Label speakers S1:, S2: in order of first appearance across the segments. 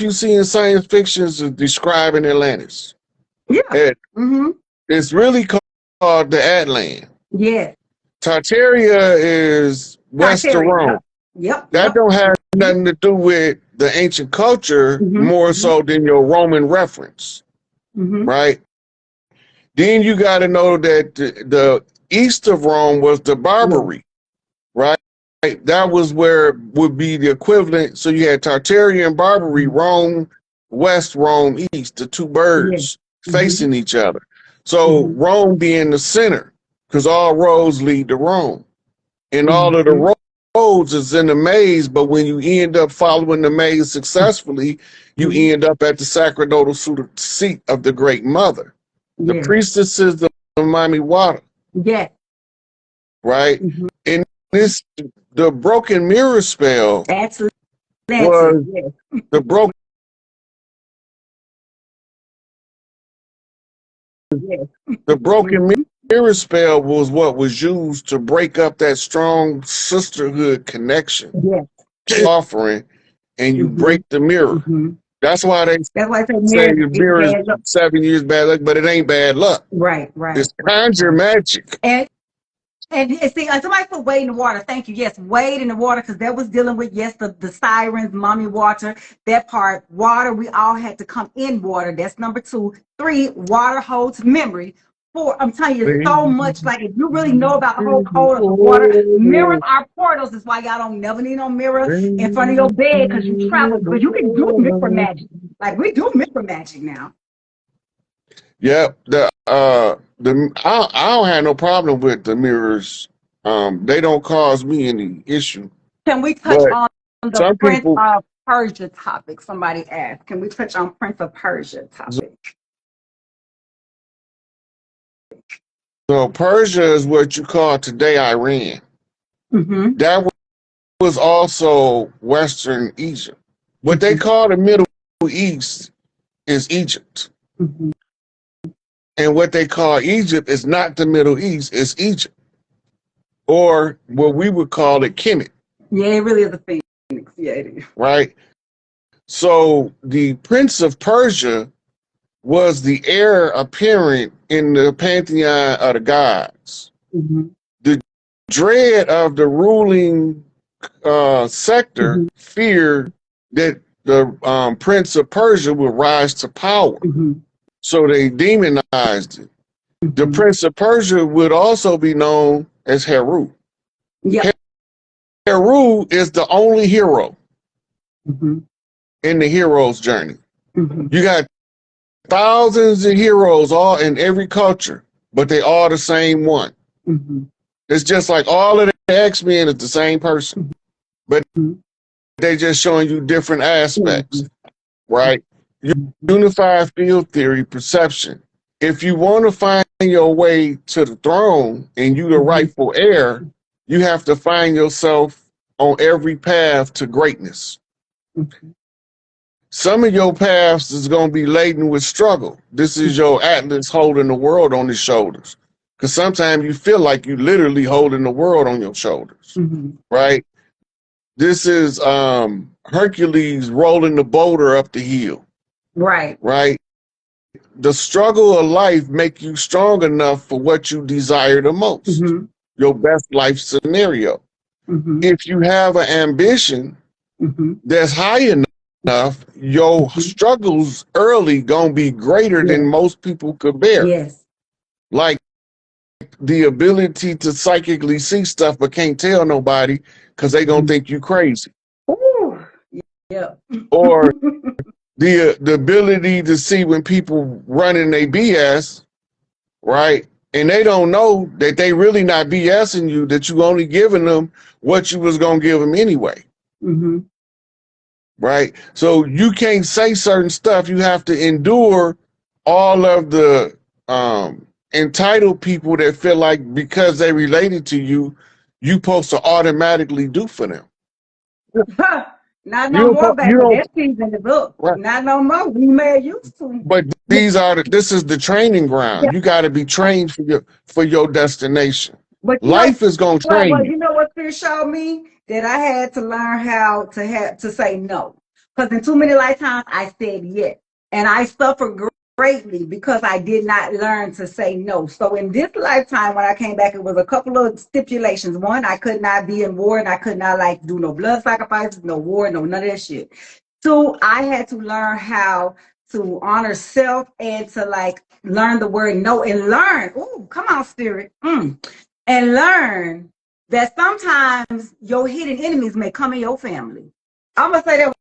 S1: you see in science fiction is describing Atlantis.
S2: Yeah.
S1: It's really called the Atlan.
S2: Yeah.
S1: Tartaria is west of Rome.
S2: Yep.
S1: That don't have nothing to do with the ancient culture more so than your Roman reference, right? Then you got to know that the east of Rome was the Barbary, right? That was where would be the equivalent. So you had Tartaria and Barbary, Rome west, Rome east, the two birds facing each other. So Rome being the center, because all roads lead to Rome. And all of the roads is in the maze, but when you end up following the maze successfully, you end up at the sacerdotal seat of the Great Mother. The priestesses of Mami Wata.
S2: Yeah.
S1: Right? And this, the broken mirror spell
S2: was
S1: the broken the broken mirror spell was what was used to break up that strong sisterhood connection. Offering, and you break the mirror. That's why they say the mirror is 7 years bad luck, but it ain't bad luck.
S2: Right.
S1: It's conjure magic.
S2: And see, somebody put Wade in the water. Thank you. Yes, Wade in the water, because that was dealing with, the sirens, Mommy Water, that part. Water, we all had to come in water. That's number 2. 3, water holds memory. 4, I'm telling you, so much. Like, if you really know about the whole code of the water, mirrors are portals. That's why y'all don't never need no mirror in front of your bed, because you travel. Because you can do mirror magic. Like, we do mirror magic now.
S1: Yep. I don't have no problem with the mirrors. They don't cause me any issue.
S2: Can we touch on the Prince of Persia topic? Somebody asked. Can we touch on Prince of Persia topic?
S1: So Persia is what you call today Iran. That was also Western Egypt. What they call the Middle East is Egypt. And what they call Egypt is not the Middle East, it's Egypt. Or what we would call it Kemet.
S2: Yeah, it really is a phoenix. Yeah, it is.
S1: Right? So the Prince of Persia was the heir apparent in the pantheon of the gods. The dread of the ruling sector feared that the Prince of Persia would rise to power. So they demonized it. The Prince of Persia would also be known as Heru. Heru is the only hero in the hero's journey. You got thousands of heroes all in every culture, but they all the same one. It's just like all of the X-Men is the same person, but they just showing you different aspects, right? Unified field theory perception. If you want to find your way to the throne and you the rightful heir, you have to find yourself on every path to greatness. Some of your paths is going to be laden with struggle. This is your Atlas holding the world on his shoulders. Because sometimes you feel like you literally holding the world on your shoulders, right? This is Hercules rolling the boulder up the hill. Right. The struggle of life make you strong enough for what you desire the most. Your best life scenario. If you have an ambition that's high enough, your struggles early gonna be greater than most people could bear. Like the ability to psychically see stuff but can't tell nobody because they gonna think you crazy. Or the ability to see when people running their BS, right? And they don't know that they really not BSing you, that you only giving them what you was gonna give them anyway. Right? So you can't say certain stuff. You have to endure all of the entitled people that feel like because they related to you, you supposed to automatically do for them.
S2: Not no more, baby. That seems in the book. Not no more. We may used to.
S1: But this is the training ground. You got to be trained for your destination.
S2: But
S1: life is gonna train
S2: you know what fear showed me? That I had to learn how to say no. Because in too many lifetimes, I said yes. And I suffered greatly because I did not learn to say no. So in this lifetime, when I came back, it was a couple of stipulations. One, I could not be in war, and I could not like do no blood sacrifices, no war, no none of that shit. Two, I had to learn how to honor self and to like learn the word no and learn. Ooh, come on, spirit. And learn that sometimes your hidden enemies may come in your family. I'm gonna say that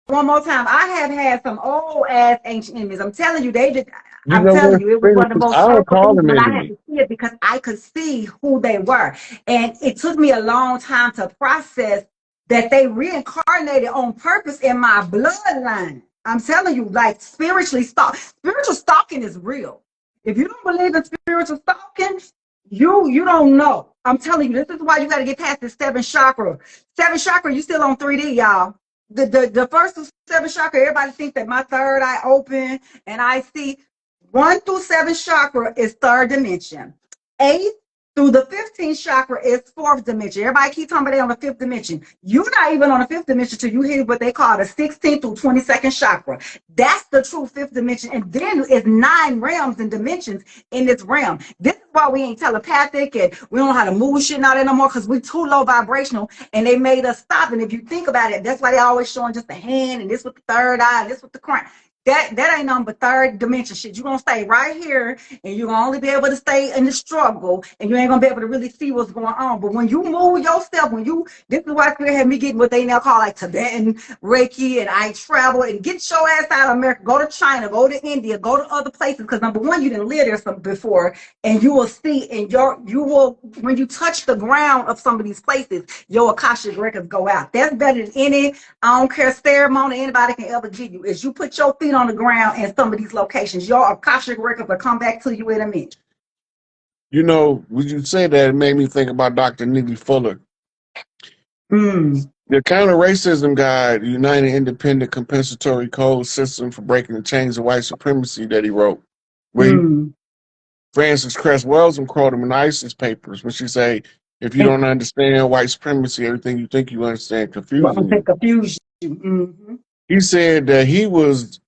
S2: one more time. I have had some old ass ancient enemies. I'm telling you, they just. I'm telling you, it was one of the most powerful things, but I had to see it because I could see who they were, and it took me a long time to process that they reincarnated on purpose in my bloodline. I'm telling you, like spiritual stalking is real. If you don't believe in spiritual stalking, you don't know. I'm telling you, this is why you got to get past the seven chakra. Seven chakra, you still on 3D, y'all. The first seven chakra, everybody thinks that my third eye open and I see 1 through 7 chakra is third dimension. 8th through the 15th chakra is fourth dimension. Everybody keep talking about they on the fifth dimension. You're not even on the fifth dimension till you hit what they call the 16th through 22nd chakra. That's the true fifth dimension. And then it's 9 realms and dimensions in this realm. This is why we ain't telepathic and we don't know how to move shit out there no more because we too low vibrational and they made us stop. And if you think about it, that's why they always showing just the hand and this with the third eye and this with the crown. That ain't nothing but third dimension shit. You're gonna stay right here and you're gonna only be able to stay in the struggle and you ain't gonna be able to really see what's going on. But when you move yourself, this is why Spirit had me getting what they now call like Tibetan Reiki, and I travel and get your ass out of America, go to China, go to India, go to other places, because number one, you didn't live there some before, and you will see and you will when you touch the ground of some of these places, your Akashic records go out. That's better than any, I don't care, ceremony anybody can ever give you. Is you put your feet on the ground in some of these locations, your Akashic records will come back to you in a minute.
S1: You know, when you say that, it made me think about Dr. Neely Fuller. The Counter-Racism Guide, United Independent Compensatory Code System for Breaking the Chains of White Supremacy that he wrote. Where Frances Cress Welsing quoted him in ISIS papers when she say, if you don't understand white supremacy, everything you think you understand confuses you. He said that he was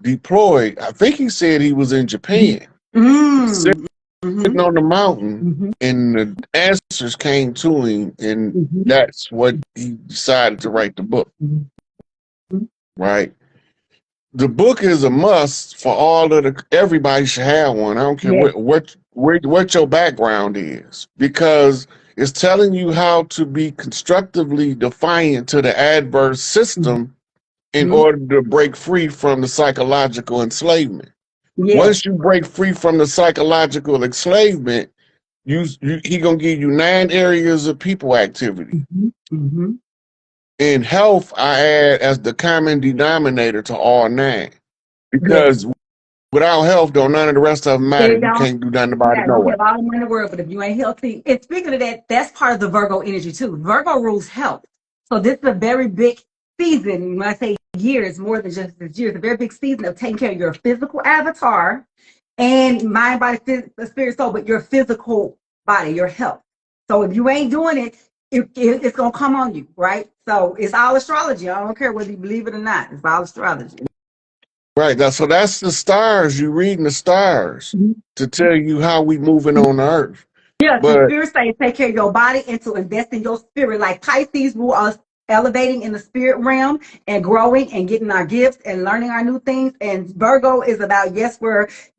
S1: deployed. I think he said he was in Japan. Sitting on the mountain, and the answers came to him, and that's what he decided to write the book. Right? The book is a must for everybody should have one. I don't care what your background is, because it's telling you how to be constructively defiant to the adverse system in order to break free from the psychological enslavement. Once you break free from the psychological enslavement, he gonna give you 9 areas of people activity. In health, I add as the common denominator to all 9, because without health, none of the rest of them matter. You can't do nothing about it. No way.
S2: You have all the money in the world, but if you ain't healthy, and speaking of that, that's part of the Virgo energy too. Virgo rules health, so this is a very big season. When I say years, more than just this year, it's a very big season of taking care of your physical avatar and mind, body, spirit, soul, but your physical body, your health. So if you ain't doing it, it's gonna come on you, right? So it's all astrology. I don't care whether you believe it or not. It's all astrology.
S1: Right. So that's the stars. You reading the stars to tell you how we moving on the earth.
S2: Yeah, the spirit says take care of your body and to invest in your spirit. Like Pisces rule us elevating in the spirit realm and growing and getting our gifts and learning our new things. And Virgo is about,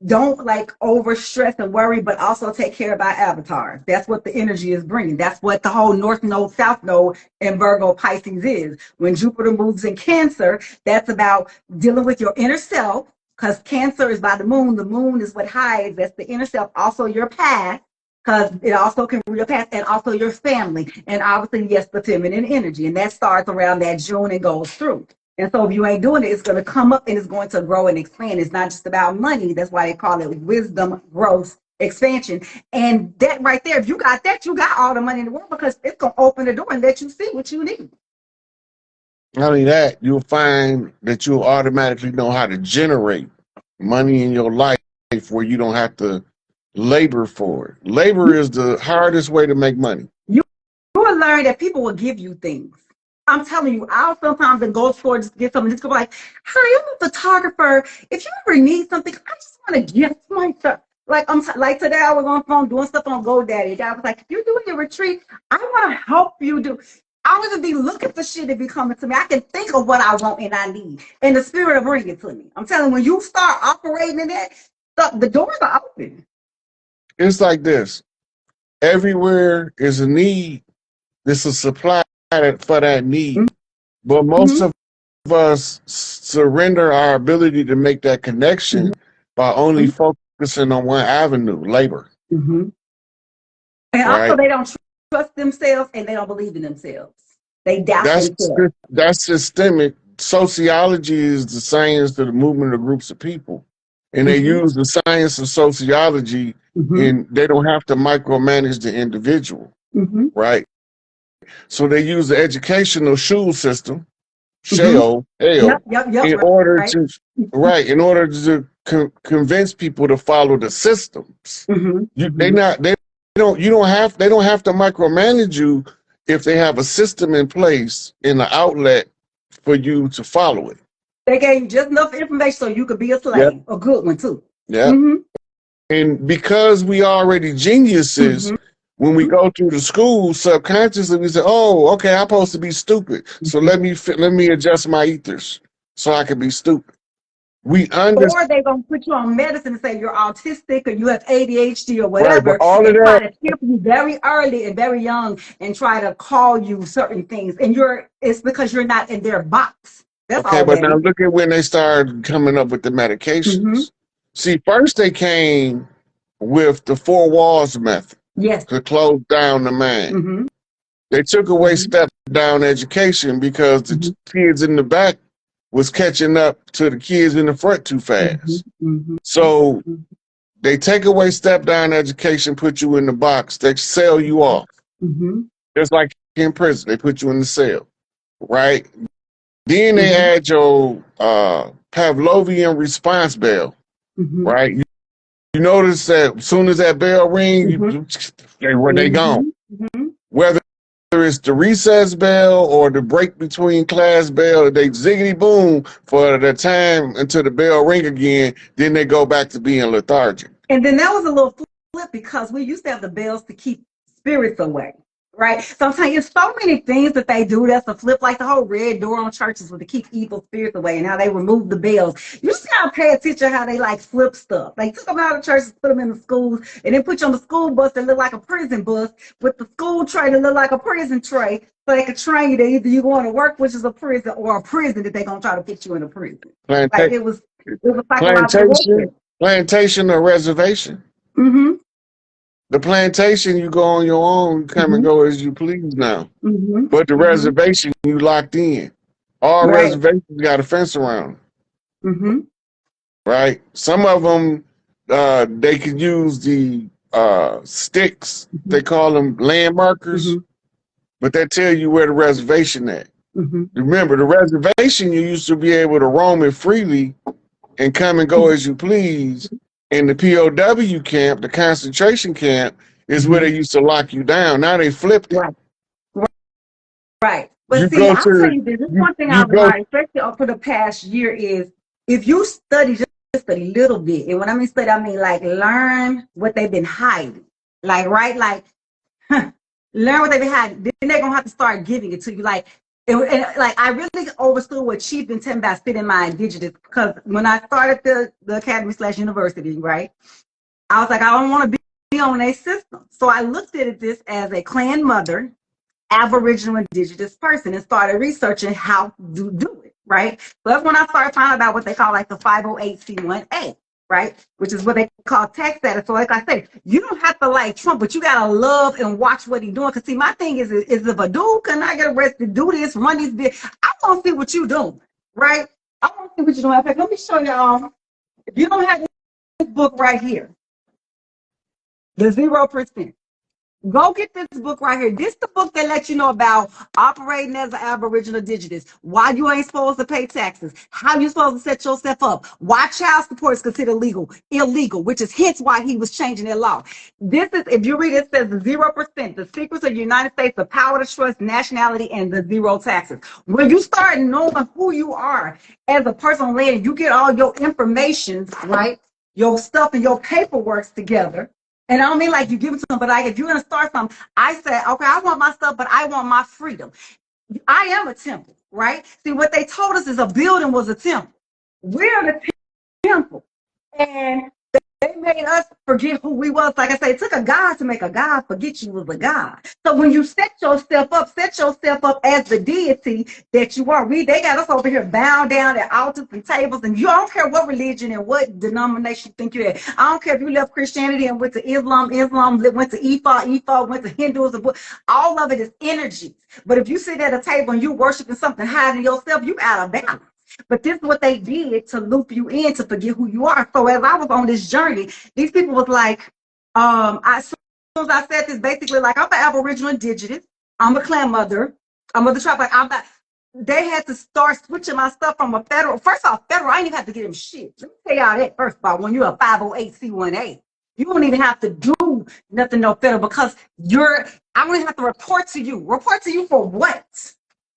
S2: don't like over stress and worry, but also take care of our avatars. That's what the energy is bringing. That's what the whole North Node, South Node in Virgo Pisces is. When Jupiter moves in Cancer, that's about dealing with your inner self, because Cancer is by the moon. The moon is what hides. That's the inner self. Also your past, because it also can read your past, and also your family, and obviously, the feminine energy, and that starts around that June and goes through. And so if you ain't doing it, it's going to come up and it's going to grow and expand. It's not just about money. That's why they call it wisdom, growth, expansion. And that right there, if you got that, you got all the money in the world, because it's going to open the door and let you see what you need.
S1: Not only that, you'll find that you'll automatically know how to generate money in your life where you don't have to labor for it. Labor is the hardest way to make money.
S2: You will learn that people will give you things. I'm telling you, I'll sometimes go to store just to get something. Just go like, "Hi, I'm a photographer. If you ever need something, I just want to gift myself." Like like today, I was on the phone doing stuff on GoDaddy. The guy was like, "If you're doing your retreat, I want to help you do." I would just be looking for shit to be coming to me. I can think of what I want and I need, and the spirit will bring it to me. I'm telling you, when you start operating in that, the doors are open.
S1: It's like this. Everywhere is a need. There's a supply for that need.
S2: Mhm.
S1: But most of us surrender our ability to make that connection by only focusing on one avenue, labor.
S2: And also,
S1: Right?
S2: they don't trust themselves and they don't believe in themselves. They doubt themselves.
S1: That's systemic. Sociology is the science of the movement of groups of people. And they use the science of sociology and they don't have to micromanage the individual. Right? So they use the educational school system, in order to convince people to follow the systems. They don't have to micromanage you if they have a system in place in the outlet for you to follow it.
S2: They gave you just enough information so you could be a slave, a good one too.
S1: Yeah. And because we already geniuses, when we go through the school, subconsciously we say, "Oh, okay, I'm supposed to be stupid, so let me adjust my ethers so I can be stupid." Or
S2: they're gonna put you on medicine and say you're autistic or you have ADHD or whatever,
S1: right, but all of that,
S2: try to skip you very early and very young and try to call you certain things, and it's because you're not in their box. That's
S1: okay,
S2: all.
S1: But now look at when they started coming up with the medications. See, first they came with the 4 walls method.
S2: Yes.
S1: To close down the mind. They took away step down education because the kids in the back was catching up to the kids in the front too fast. So they take away step down education, put you in the box, they sell you off. Just like in prison, they put you in the cell, right? Then they add your Pavlovian response bell, right? You notice that as soon as that bell rings, they gone. Whether it's the recess bell or the break between class bell, they ziggity boom for the time until the bell ring again. Then they go back to being lethargic.
S2: And then that was a little flip because we used to have the bells to keep spirits away. Right. Sometimes there's so many things that they do that's a flip, like the whole red door on churches with to keep evil spirits away and how they remove the bells. You just gotta pay attention how they like flip stuff. They took them out of churches, put them in the schools, and then put you on the school bus that look like a prison bus with the school tray that look like a prison tray, so they could train you that either you going to work, which is a prison, or a prison that they're gonna try to put you in a prison. Like it was
S1: plantation or reservation. The plantation, you go on your own, you come and go as you please now. But the reservation, you locked in. All reservations got a fence around them. Right? Some of them, they could use the sticks. They call them land markers. But they tell you where the reservation at. Remember, the reservation, you used to be able to roam it freely and come and go as you please. In the POW camp, the concentration camp, is where they used to lock you down. Now they flipped it.
S2: Right. But see, I'll tell you this. One thing I've learned, especially for the past year, is if you study just a little bit, and when I mean study, I mean like learn what they've been hiding. Like, learn what they've been hiding. Then they're going to have to start giving it to you. And I really understood what Chief been telling about spitting my indigenous, because when I started the academy/university, right, I was like, I don't want to be on a system. So I looked at this as a clan mother, Aboriginal indigenous person, and started researching how to do it, right? So that's when I started finding about what they call like the 508c1a, right? Which is what they call tax status. So like I said, you don't have to like Trump, but you gotta love and watch what he's doing. Cause see, my thing is if a dude cannot get arrested, do this, run this bit, I want to see what you doing, right? I want to see what you're doing. In fact, let me show y'all. If you don't have this book right here, the 0%. Go get this book right here. This the book that lets you know about operating as an Aboriginal Indigenous, why you ain't supposed to pay taxes, how you supposed to set yourself up, why child support is considered illegal, which is hence why he was changing that law. This is, if you read it, it says 0%, the secrets of the United States, the power to trust, nationality, and the zero taxes. When you start knowing who you are as a person on land, you get all your information, right? Your stuff and your paperwork together. And I don't mean like you give it to them, but like if you're gonna start something, I said, okay, I want my stuff, but I want my freedom. I am a temple, right? See, what they told us is a building was a temple. We're the temple. And they made us forget who we was. Like I say, it took a God to make a God forget you was a God. So when you set yourself up as the deity that you are. They got us over here bound down at altars and tables, and you don't care what religion and what denomination you think you're at. I don't care if you left Christianity and went to Islam went to Ifa went to Hinduism. All of it is energy. But if you sit at a table and you worshiping something higher than yourself, you out of balance. But this is what they did to loop you in to forget who you are. So as I was on this journey, these people was like, as soon as I said this, basically like, I'm an Aboriginal Indigenous, I'm a clan mother, I'm of the tribe. Like I'm not. They had to start switching my stuff from a federal. First off, federal, I didn't even have to get them shit. Let me tell y'all that first about when you're a 508c1a. You don't even have to do nothing no federal because I don't even have to report to you. Report to you for what?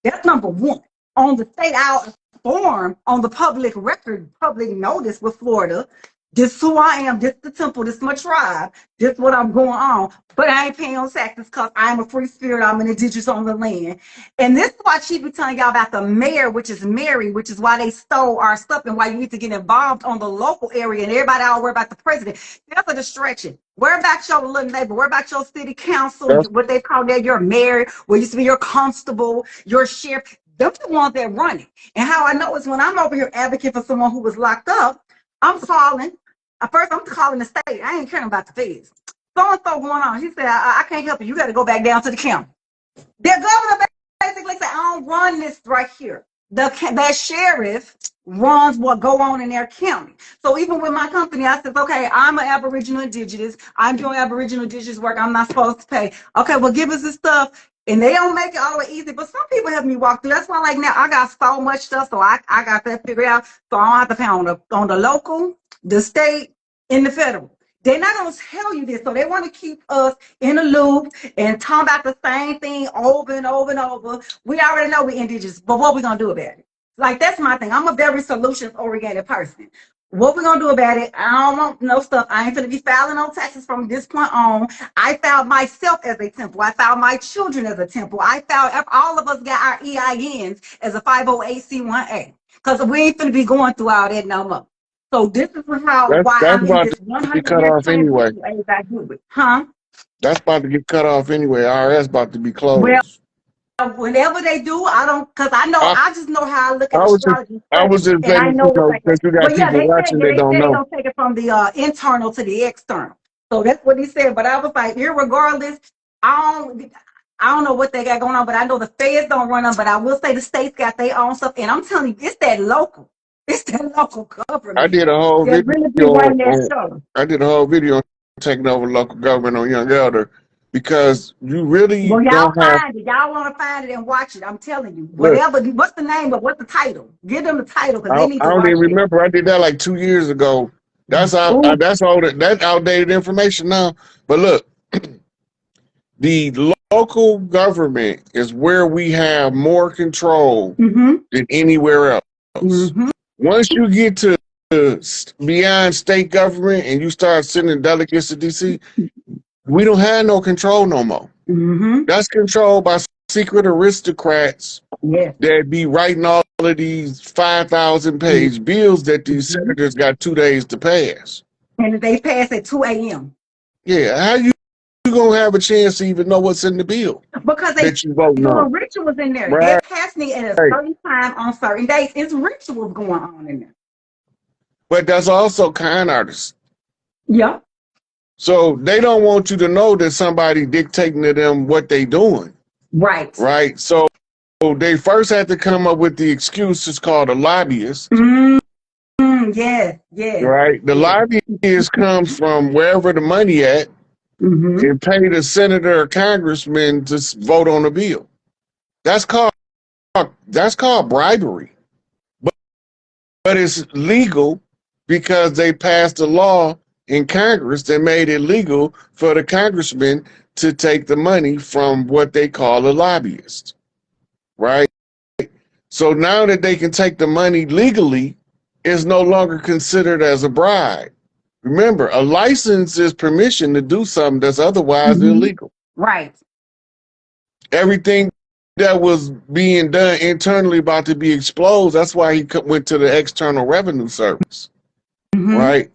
S2: That's number one. On the state out form, on the public record, public notice with Florida, this is who I am, this is the temple, this is my tribe, this is what I'm going on. But I ain't paying no taxes because I'm a free spirit, I'm an indigenous on the land. And this is why she be telling y'all about the mayor, which is Mary, which is why they stole our stuff and why you need to get involved on the local area and everybody all worry about the president. That's a distraction. Where about your little neighbor? Where about your city council? What they call that, your mayor, what used to be your constable, your sheriff. They're the ones that run it. And how I know is when I'm over here advocating for someone who was locked up, I'm calling. First, I'm calling the state. I ain't caring about the feds. So-and-so going on. He said, I can't help you. You got to go back down to the county. The governor basically said, I don't run this right here. That sheriff runs what go on in their county. So even with my company, I said, okay, I'm an Aboriginal Indigenous. I'm doing Aboriginal Indigenous work. I'm not supposed to pay. Okay, well, give us this stuff. And they don't make it always easy, but some people help me walk through. That's why, like now, I got so much stuff, so I got that figured out. So I don't have to pay on the local, the state, and the federal. They're not going to tell you this, so they want to keep us in a loop and talk about the same thing over and over and over. We already know we're indigenous, but what we going to do about it? Like, that's my thing. I'm a very solutions-oriented person. What we gonna do about it? I don't want no stuff. I ain't gonna be filing no taxes from this point on. I filed myself as a temple. I filed my children as a temple. I filed, all of us got our EINs as a 508c1a. Because we ain't gonna be going through all that no more. So this is why I'm in this 100
S1: cut off anyway.
S2: Huh?
S1: That's about to get cut off anyway. IRS about to be closed.
S2: Well, whenever they do, I don't, because I just know how I look at astrology.
S1: I was just saying, because you got people watching that don't know.
S2: They don't take it from the internal to the external. So that's what he said. But I was like, irregardless, I don't know what they got going on, but I know the feds don't run them. But I will say the states got their own stuff. And I'm telling you, it's that local. It's that local government.
S1: I did a whole video. I did a whole video on taking over local government on Young Elder. Because you really
S2: y'all don't find it. Y'all want to find it and watch it. I'm telling you. Whatever. What's the name of? What's the title? Give them the title because they need to. I don't even
S1: remember. I did that like 2 years ago. That's that's outdated information now. But look, the local government is where we have more control than anywhere else. Once you get to beyond state government and you start sending delegates to DC. We don't have no control no more. That's controlled by secret aristocrats that be writing all of these 5,000-page bills that these senators got 2 days to pass.
S2: And they pass at 2 a.m.
S1: Yeah, how you gonna have a chance to even know what's in the bill?
S2: Because they doing rituals in there. Right. They're passing it at a certain time on certain days. It's rituals going on in there.
S1: But that's also con artists.
S2: Yeah.
S1: So they don't want you to know that somebody dictating to them what they doing.
S2: Right.
S1: Right. So they first had to come up with the excuse. It's called a lobbyist.
S2: Yeah.
S1: Right. The lobbyist comes from wherever the money at. and pay the senator or congressman to vote on a bill. That's called bribery. But it's legal because they passed a law in Congress that made it legal for the congressman to take the money from what they call a lobbyist, right? So now that they can take the money legally, it's no longer considered as a bribe. Remember, a license is permission to do something that's otherwise illegal.
S2: Right.
S1: Everything that was being done internally about to be exposed, that's why he went to the External Revenue Service, right?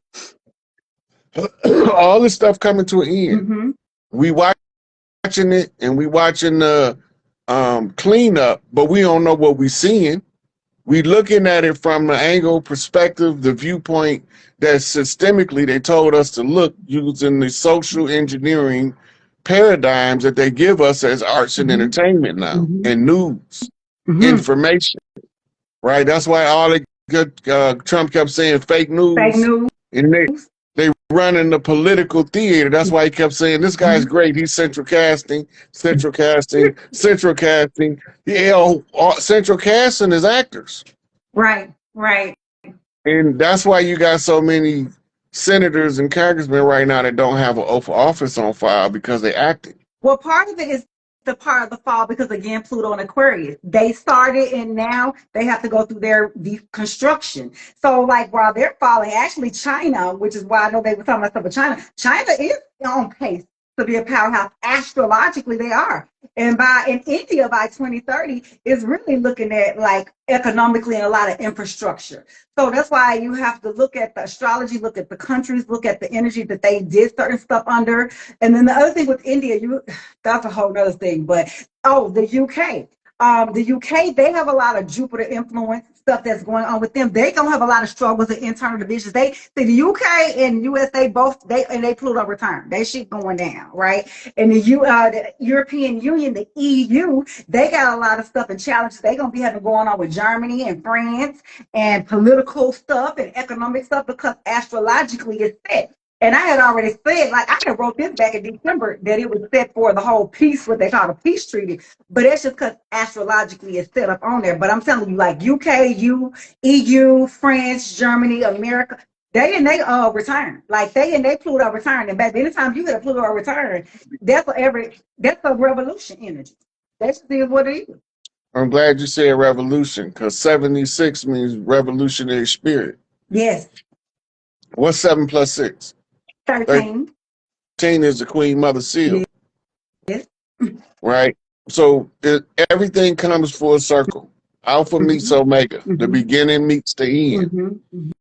S1: All this stuff coming to an end. We watching it and we watching the cleanup, but we don't know what we're seeing. We looking at it from the angle, perspective, the viewpoint that systemically they told us to look using the social engineering paradigms that they give us as arts and entertainment now, and news, information, right? That's why all the Trump kept saying fake news.
S2: Fake news.
S1: And they run in the political theater. That's why he kept saying, this guy's great. He's central casting. Central casting is actors.
S2: Right.
S1: And that's why you got so many senators and congressmen right now that don't have an oath of office on file because they're acting.
S2: Well, part of it is the part of the fall because, again, Pluto and Aquarius, they started and now they have to go through their deconstruction. So, like, while they're falling, actually China, which is why I know they were talking about stuff with China is on pace to be a powerhouse. Astrologically, they are. And in India by 2030 is really looking at like economically and a lot of infrastructure. So that's why you have to look at the astrology, look at the countries, look at the energy that they did certain stuff under. And then the other thing with India, that's a whole other thing. But the UK. The UK, they have a lot of Jupiter influence stuff that's going on with them. They don't have a lot of struggles and internal divisions. They see the UK and USA both they Pluto return. They shit going down, right? And the European Union, the EU, they got a lot of stuff and challenges they gonna be having going on with Germany and France and political stuff and economic stuff because astrologically it's set. And I had already said, like, I had wrote this back in December that it was set for the whole peace, what they call a peace treaty. But it's just because astrologically it's set up on there. But I'm telling you, like UK, EU, France, Germany, America, they return. Like they Pluto return. And back anytime you hit a Pluto return, that's a revolution energy. That's just what it is.
S1: I'm glad you said revolution because 76 means revolutionary spirit.
S2: Yes.
S1: What's 7 plus 6?
S2: 13.
S1: 13 is the Queen Mother Seal.
S2: Yes.
S1: Right? So everything comes full circle. Alpha meets Omega. The beginning meets the end.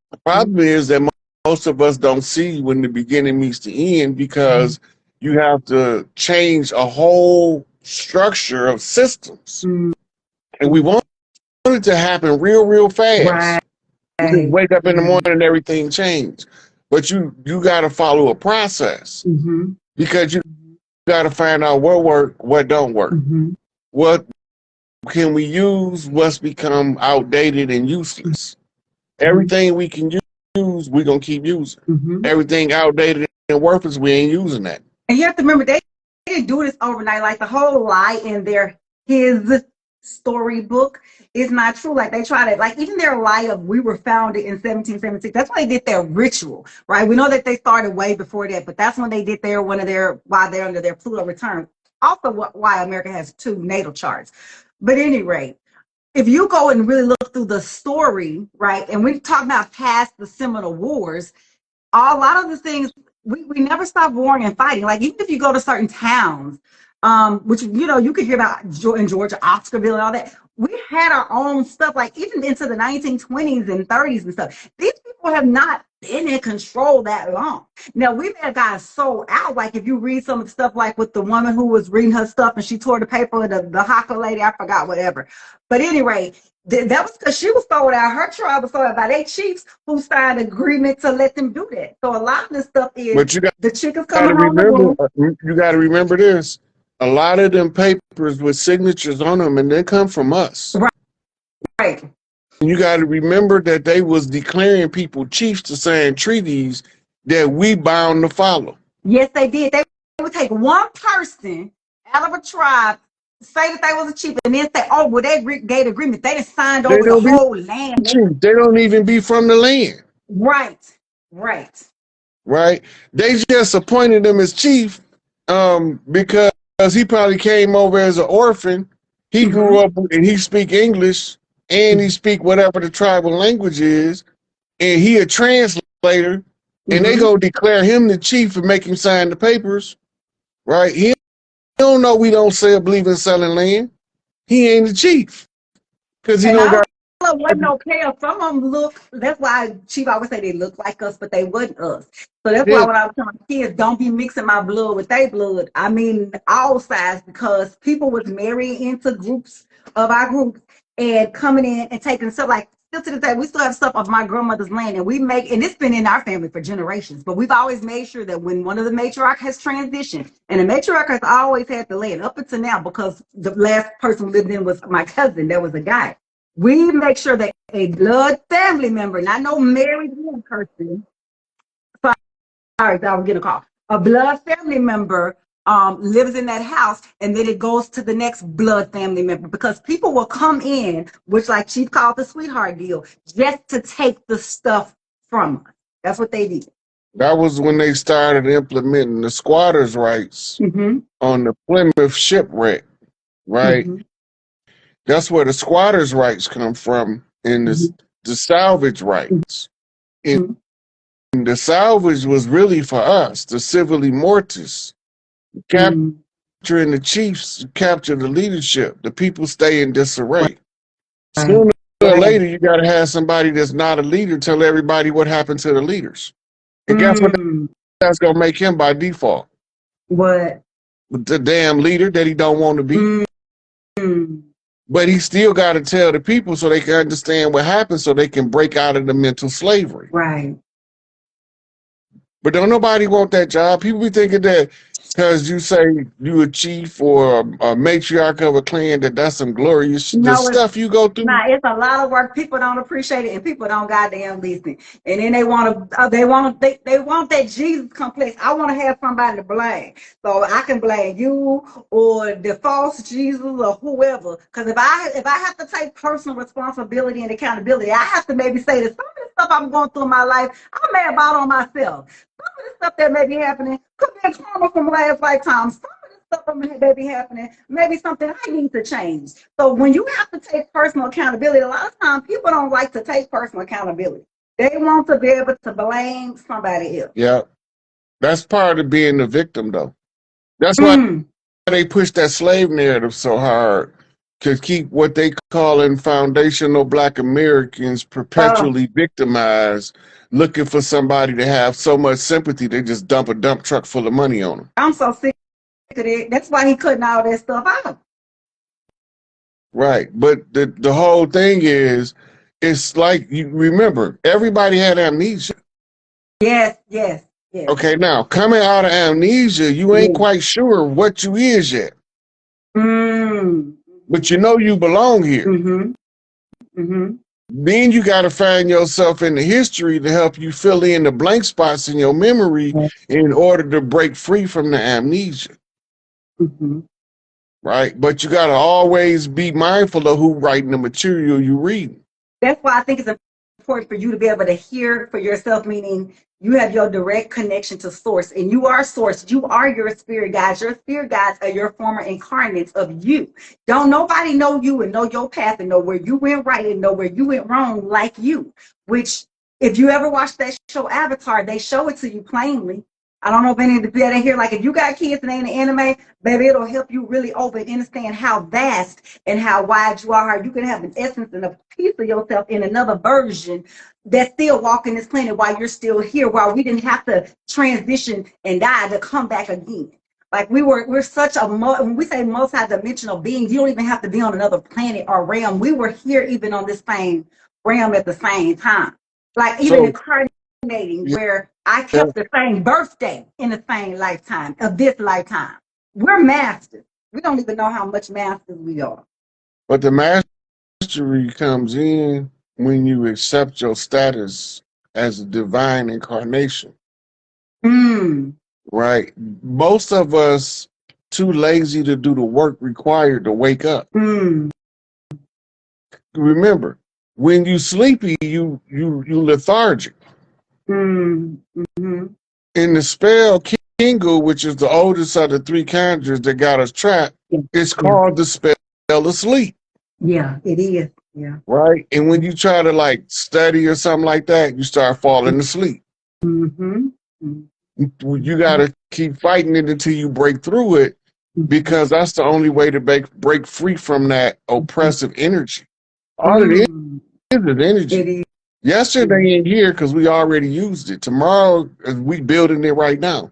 S1: The problem is that most of us don't see when the beginning meets the end because you have to change a whole structure of systems. And we want it to happen real fast.
S2: Right.
S1: You just wake up in the morning and everything changed. But you got to follow a process because you got to find out what work, what don't work. What can we use, what's become outdated and useless. Everything we can use, we're going to keep using. Everything outdated and worthless, we ain't using that.
S2: And you have to remember, they didn't do this overnight. Like the whole lie in his storybook is not true. Like they try to, like even their lie of we were founded in 1776. That's why they did their ritual, right? We know that they started way before that, but that's when they did why they're under their Pluto return. Also, why America has 2 natal charts. But at any rate, if you go and really look through the story, right, and we talk about past the Seminole Wars, a lot of the things we never stop warring and fighting. Like even if you go to certain towns, which you could hear about in Georgia, Oscarville, and all that. We had our own stuff, like even into the 1920s and 30s and stuff. These people have not been in control that long. Now we've had guys sold out. Like if you read some of the stuff, like with the woman who was reading her stuff and she tore the paper, the Haka lady, I forgot whatever. But anyway, that was because she was sold out. Her tribe was sold out by 8 chiefs who signed an agreement to let them do that. So a lot of this stuff is the chickens coming home.
S1: You got to remember this. A lot of them papers with signatures on them, and they come from us.
S2: Right.
S1: You got to remember that they was declaring people chiefs to sign treaties that we bound to follow.
S2: Yes, they did. They would take one person out of a tribe, say that they was a chief, and then say, "Oh, well, they gave agreement. They just signed
S1: They
S2: over the
S1: don't be
S2: whole land."
S1: chief. They don't even be from the land.
S2: Right, right.
S1: Right? They just appointed him as chief because he probably came over as an orphan. He grew up and he speak English and he speak whatever the tribal language is, and he a translator, and they go declare him the chief and make him sign the papers, right? He don't know we don't believe in selling land. He ain't the chief because he
S2: And
S1: don't got.
S2: wasn't okay. Some of them look. That's why Chief always say they look like us, but they wasn't us. So that's why when I was telling kids, don't be mixing my blood with their blood. I mean, all sides, because people was marrying into groups of our groups and coming in and taking stuff. Like still to this day, we still have stuff of my grandmother's land, and and it's been in our family for generations. But we've always made sure that when one of the matriarch has transitioned, and the matriarch has always had the land up until now, because the last person who lived in was my cousin. There was a guy. We make sure that a blood family member, not no married person, sorry, I was getting a call. A blood family member lives in that house, and then it goes to the next blood family member, because people will come in, which like Chief called the sweetheart deal, just to take the stuff from us. That's what they did.
S1: That was when they started implementing the squatters' rights on the Plymouth shipwreck, right? That's where the squatters' rights come from, and the salvage rights. And the salvage was really for us, the civilly mortis. Capturing the chiefs, capture the leadership. The people stay in disarray. Sooner or later, you got to have somebody that's not a leader tell everybody what happened to the leaders. And guess what? That's going to make him by default.
S2: What?
S1: The damn leader that he don't want to be. But he still got to tell the people so they can understand what happened, so they can break out of the mental slavery.
S2: Right.
S1: But don't nobody want that job. People be thinking that because you say you a chief or a matriarch of a clan, that's some glorious stuff you go through.
S2: Nah, it's a lot of work. People don't appreciate it, and people don't goddamn listen. And then they want that Jesus complex. I want to have somebody to blame, so I can blame you or the false Jesus or whoever. Because if I have to take personal responsibility and accountability, I have to maybe say that some of the stuff I'm going through in my life, I may have bought on myself. Some of the stuff that may be happening could be a trauma from last lifetime. Some of the stuff that may be happening, maybe something I need to change. So when you have to take personal accountability, a lot of times people don't like to take personal accountability. They want to be able to blame somebody else.
S1: Yeah. That's part of being the victim, though. That's why they push that slave narrative so hard, to keep what they call in foundational Black Americans perpetually victimized, looking for somebody to have so much sympathy they just dump a dump truck full of money on them.
S2: I'm so sick of it. That's why he cutting all that stuff out.
S1: Right. But the whole thing is, it's like, you remember, everybody had amnesia.
S2: Yes.
S1: Okay, now, coming out of amnesia, you ain't quite sure what you is yet. But you know you belong here. Then you got to find yourself in the history to help you fill in the blank spots in your memory in order to break free from the amnesia. Right? But you got to always be mindful of who writing the material you reading.
S2: That's why I think it's important for you to be able to hear for yourself, meaning you have your direct connection to source, and you are source. You are your spirit guides. Your spirit guides are your former incarnates of you. Don't nobody know you and know your path and know where you went right and know where you went wrong like you, which if you ever watch that show Avatar, they show it to you plainly. I don't know if any of the people in here, like if you got kids and they in the anime, baby, it'll help you really understand how vast and how wide you are. How you can have an essence and a piece of yourself in another version that's still walking this planet while you're still here, while we didn't have to transition and die to come back again. Like we're such a, when we say multi-dimensional beings, you don't even have to be on another planet or realm. We were here even on this same realm at the same time. Like even incarnating where I kept the same birthday in the same lifetime of this lifetime. We're masters. We don't even know how much masters we are.
S1: But the mastery comes in when you accept your status as a divine incarnation. right? Most of us too lazy to do the work required to wake up.
S2: Mm.
S1: Remember, when you sleepy, you lethargic.
S2: Mm. Mm-hmm.
S1: In the spell Kingu, which is the oldest of the three conjures that got us trapped,
S2: Yeah.
S1: it's called the spell of sleep.
S2: Yeah, it is. Yeah.
S1: Right? And when you try to like study or something like that, you start falling asleep.
S2: Mm-hmm.
S1: You got to keep fighting it until you break through it, because that's the only way to break free from that oppressive energy. All it is energy.
S2: It is.
S1: Yesterday ain't here because we already used it. Tomorrow, we building it right now.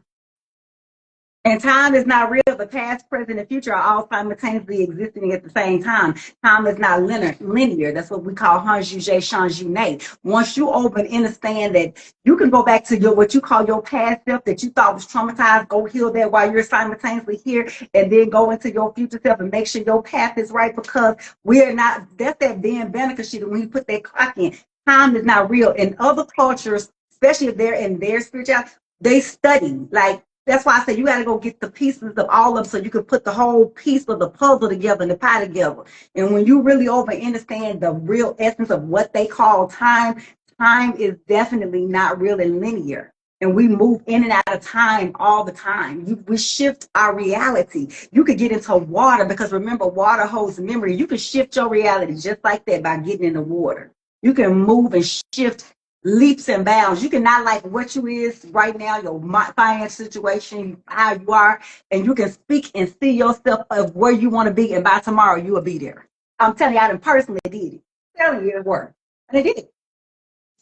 S2: And time is not real. The past, present, and future are all simultaneously existing at the same time. Time is not linear. That's what we call hanjuge shanjune. Once you open, understand that you can go back to your what you call your past self that you thought was traumatized. Go heal that while you're simultaneously here, and then go into your future self and make sure your path is right, because we are not. That's that Ben Benica shit. When you put that clock in, time is not real. In other cultures, especially if they're in their spirituality, they study like. That's why I say you got to go get the pieces of all of them so you can put the whole piece of the puzzle together and the pie together. And when you really understand the real essence of what they call time, time is definitely not real and linear. And we move in and out of time all the time. We shift our reality. You could get into water because remember, water holds memory. You can shift your reality just like that by getting in the water. You can move and shift leaps and bounds. You can not like what you is right now, your finance situation, how you are, and you can speak and see yourself of where you want to be, and by tomorrow you will be there. I'm telling you, I personally did it. I'm telling you, it worked, and it did.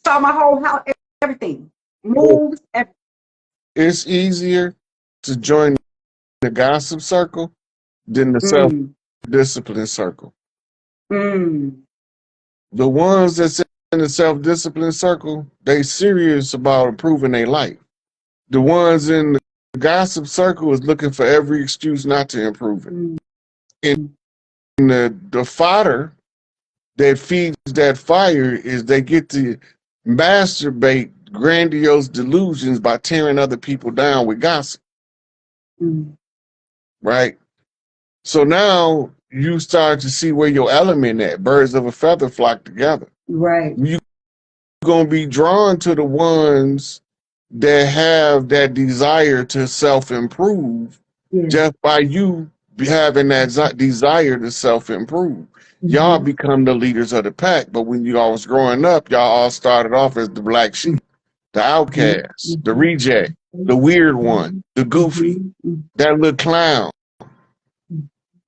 S2: Saw my whole house, everything, moves, everything.
S1: It's easier to join the gossip circle than the self-discipline circle. The ones that's in the self-discipline circle, they serious about improving their life. The ones in the gossip circle is looking for every excuse not to improve it. And the fodder that feeds that fire is they get to masturbate grandiose delusions by tearing other people down with gossip. Right? So now you start to see where your element at. Birds of a feather flock together.
S2: Right.
S1: You're going to be drawn to the ones that have that desire to self-improve just by you having that desire to self-improve. Y'all become the leaders of the pack, but when you all was growing up, y'all all started off as the black sheep, the outcast, the reject, the weird one, the goofy, that little clown,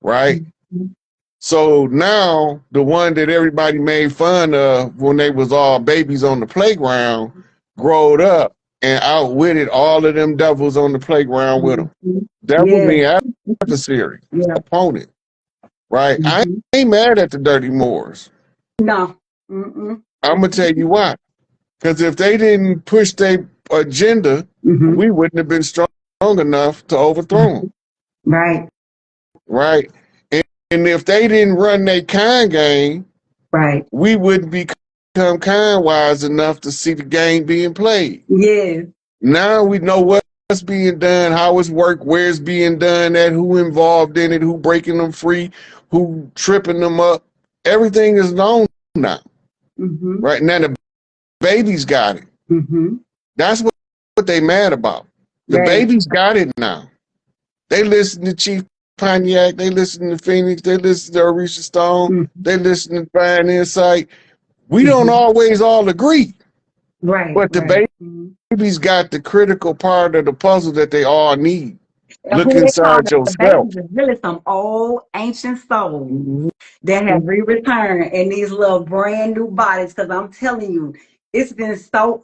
S1: right? So now the one that everybody made fun of when they was all babies on the playground growed up and outwitted all of them devils on the playground with them. That was the adversary, opponent, right? I ain't mad at the Dirty Moors.
S2: No.
S1: I'm gonna tell you why. Because if they didn't push their agenda, we wouldn't have been strong enough to overthrow them.
S2: Right.
S1: Right. And if they didn't run their kind game, we wouldn't become kind wise enough to see the game being played. Now we know what's being done, how it's worked, where it's being done, at who involved in it, who breaking them free, who tripping them up. Everything is known now. Right now the babies got it. That's what they mad about. The babies got it now. They listen to Chief Pontiac, they listen to Phoenix, they listen to Orisha Stone, they listen to Fine Insight. We don't always all agree. But the babies got the critical part of the puzzle that they all need. Look inside yourself.
S2: Babies is really some old ancient souls that have returned in these little brand new bodies. Because I'm telling you, it's been so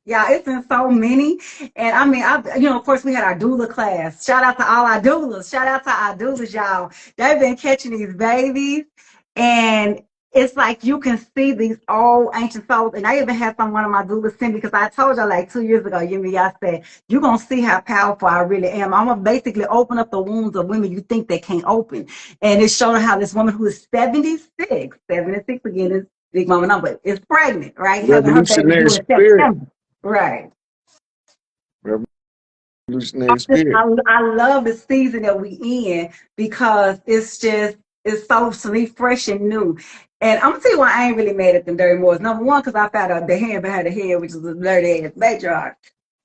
S2: it's been so many. And I mean, of course, we had our doula class. Shout out to all our doulas. Shout out to our doulas, y'all. They've been catching these babies, and it's like you can see these old ancient souls. And I even had one of my doulas send me, because I told y'all like 2 years ago, I said, you're going to see how powerful I really am. I'm going to basically open up the wounds of women you think they can't open. And it showed how this woman who is 76 again, is big mama number, is pregnant, right?
S1: Revolutionary spirit.
S2: Right.
S1: evolutionary spirit.
S2: I love the season that we in because it's so sweet, fresh and new. And I'm gonna tell you why I ain't really mad at them dirty Moors. Number one, because I found out the hand behind the head, which is a dirty ass matriarch.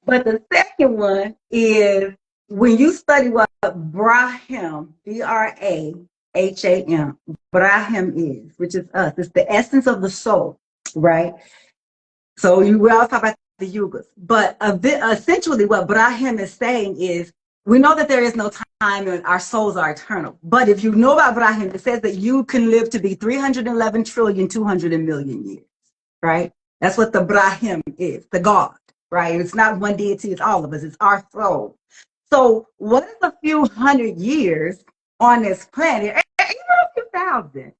S2: But the second one is when you study what Brahim, Braham, Brahim is, which is us. It's the essence of the soul, right? So we all talk about the yugas. But essentially what Brahim is saying is, we know that there is no time and our souls are eternal. But if you know about Brahim, it says that you can live to be 311 trillion, 200 million years, right? That's what the Brahim is, the God, right? It's not one deity, it's all of us, it's our soul. So what is a few hundred years on this planet, even a few thousand?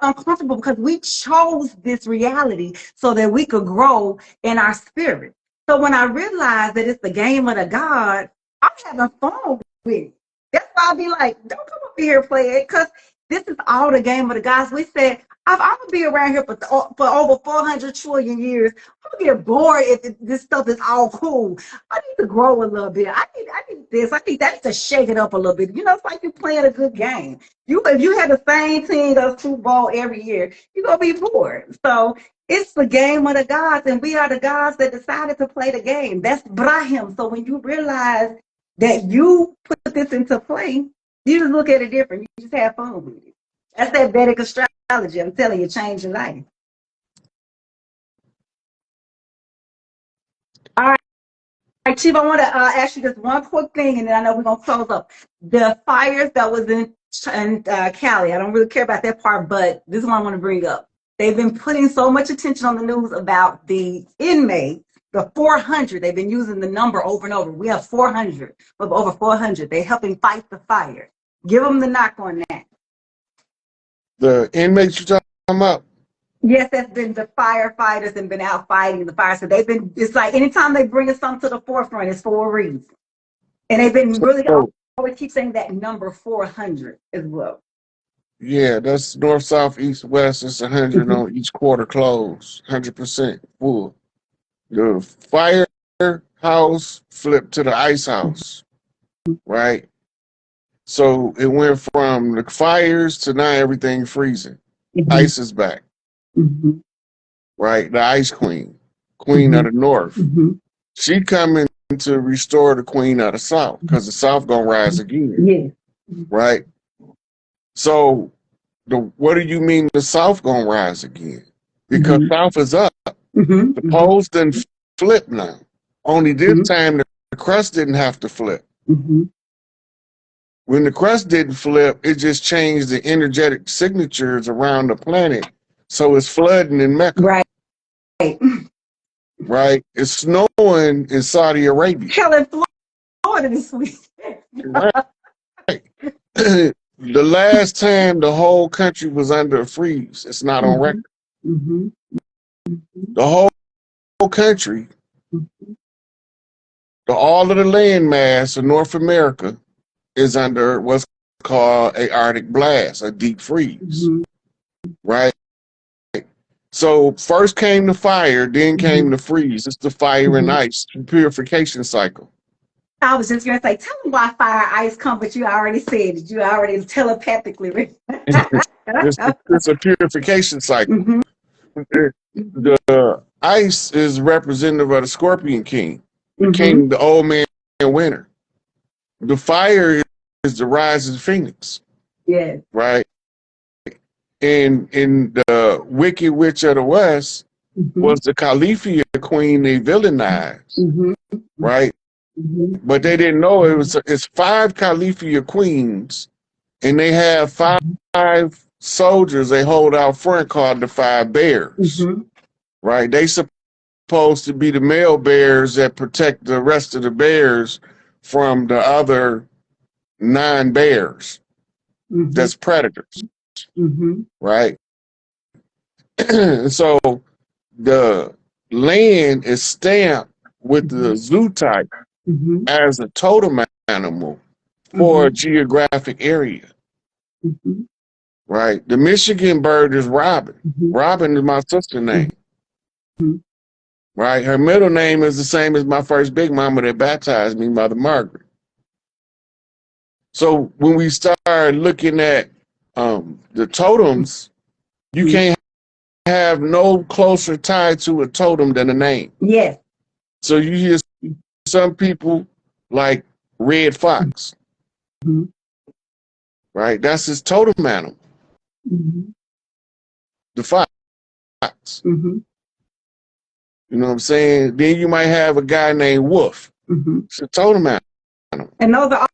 S2: Uncomfortable because we chose this reality so that we could grow in our spirit. So when I realized that it's the game of the gods, I'm having fun with it. That's why I'll be like, don't come up here and play it, because this is all the game of the gods. We said, I'm gonna be around here for over 400 trillion years. I'm gonna get bored if this stuff is all cool. I need to grow a little bit. I need this. I need that to shake it up a little bit. You know, it's like you're playing a good game. If you had the same team that's Super Bowl every year, you're gonna be bored. So it's the game of the gods, and we are the gods that decided to play the game. That's Brahim. So when you realize that you put this into play, you just look at it different. You just have fun with it. That's that Vedic astrology. I'm telling you, change your life. All right, Chief, I want to ask you just one quick thing, and then I know we're going to close up. The fires that was in Cali, I don't really care about that part, but this is what I want to bring up. They've been putting so much attention on the news about the inmates, the 400. They've been using the number over and over. We have 400, over 400. They're helping fight the fire. Give them the knock on that.
S1: The inmates you're talking about?
S2: Yes, that's been the firefighters and been out fighting the fire. So they've been, it's like anytime they bring something to the forefront, it's for a reason. And they've been really, always keep saying that number 400 as well.
S1: Yeah, that's north, south, east, west. It's 100 on each quarter close, 100% full. The firehouse flipped to the ice house, right? So it went from the fires to now everything freezing. Ice is back, right? The ice queen of the north. She coming to restore the queen of the south, because the south gonna rise again, right? So what do you mean the south gonna rise again? Because south is up. The poles didn't flip now. Only this time the crust didn't have to flip. When the crust didn't flip, it just changed the energetic signatures around the planet. So it's flooding in Mecca.
S2: Right.
S1: Right? It's snowing in Saudi Arabia.
S2: Hell, in Florida this week.
S1: Right. The last time the whole country was under a freeze, it's not on record. The whole country, all of the land mass of North America is under what's called a Arctic blast, a deep freeze, right? So first came the fire, then came the freeze. It's the fire and ice purification cycle.
S2: I was just going to say, tell them why fire ice come, but you already said it. You already telepathically.
S1: It's a purification cycle. The ice is representative of the Scorpion King, the king, the old man in winter. The fire is the rising phoenix.
S2: Yes.
S1: Right? And in the Wicked Witch of the West was the Califia queen they villainized. Right? But they didn't know it's 5 Califia queens, and they have 5 soldiers they hold out front called the 5 bears. Right? They supposed to be the male bears that protect the rest of the bears from the other 9 bears. That's predators. Right? So the land is stamped with the zoo type as a totem animal for a geographic area. Right? The Michigan bird is robin. Robin is my sister's name. right? Her middle name is the same as my first big mama that baptized me, Mother Margaret. So when we start looking at the totems, you can't have no closer tie to a totem than a name.
S2: Yes.
S1: So you hear some people like Red Fox, right? That's his totem animal, the fox. You know what I'm saying? Then you might have a guy named Wolf. It's a totem animal.
S2: And those are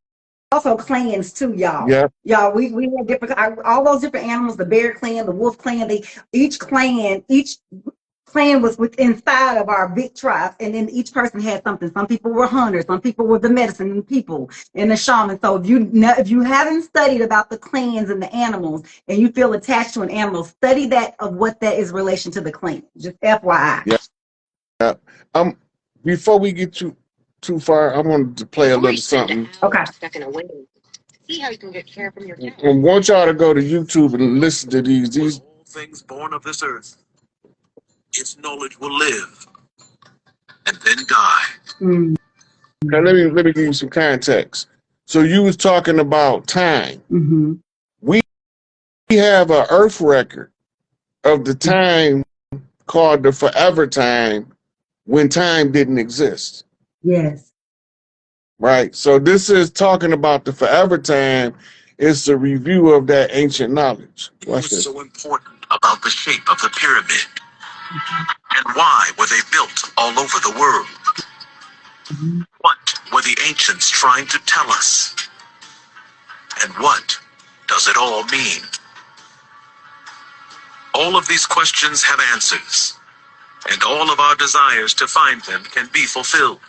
S2: also clans too, y'all.
S1: Yeah.
S2: Y'all, we have different, all those different animals, the bear clan, the wolf clan, each clan was inside of our big tribe, and then each person had something. Some people were hunters, some people were the medicine people and the shaman. So if you haven't studied about the clans and the animals and you feel attached to an animal, study that of what that is relation to the clan. Just FYI.
S1: Yeah. Before we get too far, I wanted to play a little something.
S2: Okay.
S3: See how you can get care from your cat.
S1: I want y'all to go to YouTube and listen to these.
S4: All things born of this earth, its knowledge will live and then die.
S1: Now let me give you some context. So you was talking about time. We have an Earth record of the time called the forever time, when time didn't exist.
S2: Yes.
S1: Right. So this is talking about the forever time. It's a review of that ancient knowledge. Watch
S4: What's
S1: this.
S4: so important about the shape of the pyramid? And why were they built all over the world? What were the ancients trying to tell us? And what does it all mean? All of these questions have answers, and all of our desires to find them can be fulfilled.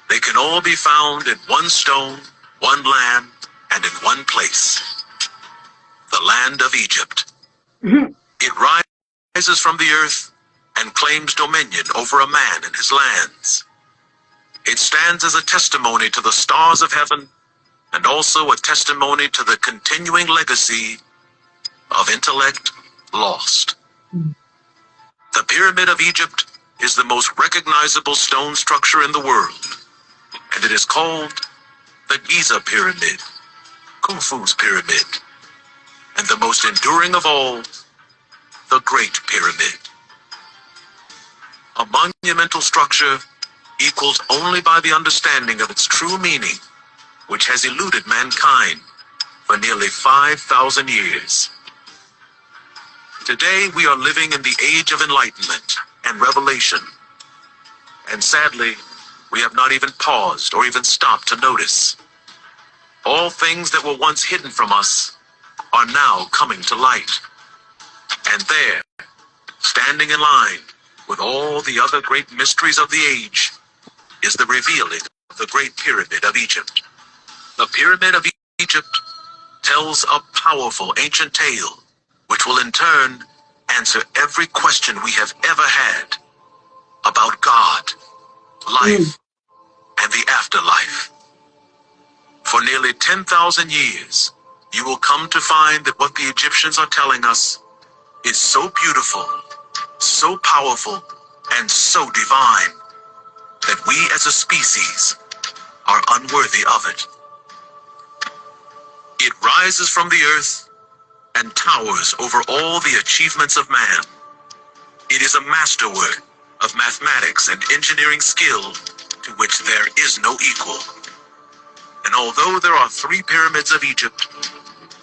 S4: They can all be found in one stone, one land, and in one place. The land of Egypt. It rises from the earth and claims dominion over a man and his lands. It stands as a testimony to the stars of heaven and also a testimony to the continuing legacy of intellect lost. The Pyramid of Egypt is the most recognizable stone structure in the world, and it is called the Giza Pyramid, Khufu's Pyramid, and the most enduring of all, the Great Pyramid. A monumental structure equaled only by the understanding of its true meaning, which has eluded mankind for nearly 5,000 years. Today we are living in the age of enlightenment and revelation, and sadly, we have not even paused or even stopped to notice. All things that were once hidden from us are now coming to light. And there, standing in line with all the other great mysteries of the age, is the revealing of the Great Pyramid of Egypt. The Pyramid of Egypt tells a powerful ancient tale, which will in turn answer every question we have ever had about God, life, and the afterlife. For nearly 10,000 years, you will come to find that what the Egyptians are telling us is so beautiful, so powerful, and so divine that we as a species are unworthy of it. It rises from the earth and towers over all the achievements of man. It is a masterwork of mathematics and engineering skill to which there is no equal. And although there are 3 pyramids of Egypt,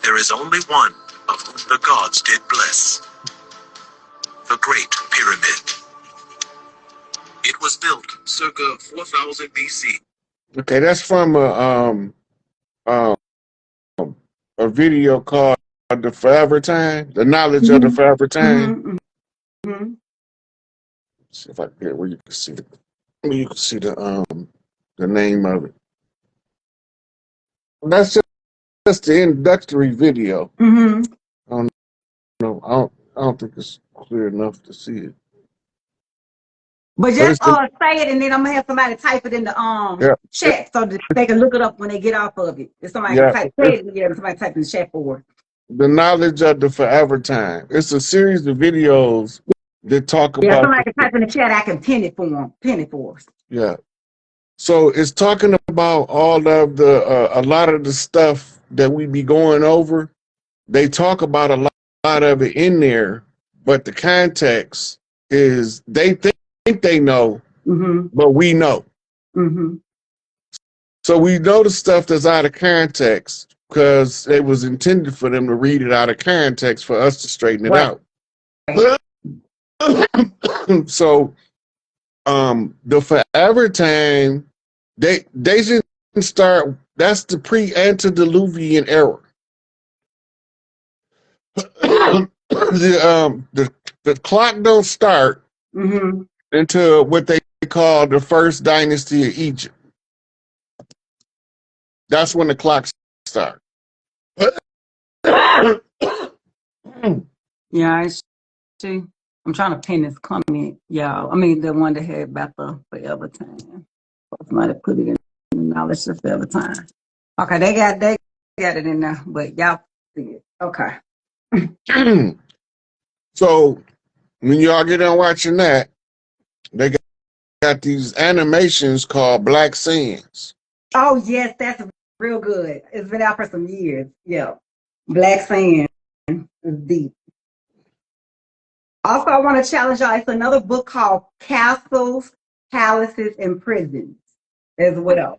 S4: there is only one of whom the gods did bless: the Great Pyramid. It was built circa 4000 BC.
S1: Okay, that's from a video called The Forever Time, The Knowledge of the Forever Time. See if I can get where you can see it. You can see the name of it. That's just the introductory video. I don't think it's clear enough to see it.
S2: But just say it, and then I'm gonna have somebody type it in the chat so that they can look it up when they get off of it. If somebody can type it, somebody type in the chat for it.
S1: The Knowledge of the Forever Time. It's a series of videos that talk
S2: Yeah,
S1: about,
S2: somebody can type in the chat. I can pin it for them. Pin it for us.
S1: yeah. So it's talking about all of the, a lot of the stuff that we be going over. They talk about a lot of it in there, but the context is they think they know, but we know. So we know the stuff that's out of context because it was intended for them to read it out of context for us to straighten it out. So the forever time, they didn't start. That's the pre-antediluvian era. The clock don't start until what they call the first dynasty of Egypt. That's when the clock starts.
S2: Yeah, I see. I'm trying to pin this comment, y'all. I mean, the one that had about the forever time. Might have put it in the knowledge of forever time. Okay, they got it in there, but y'all see it. Okay.
S1: So when y'all get on watching that, they got these animations called Black Sands.
S2: Oh yes, that's real good. It's been out for some years. Yeah. Black Sand is deep. Also, I want to challenge y'all. It's another book called Castles, Palaces, and Prisons as well.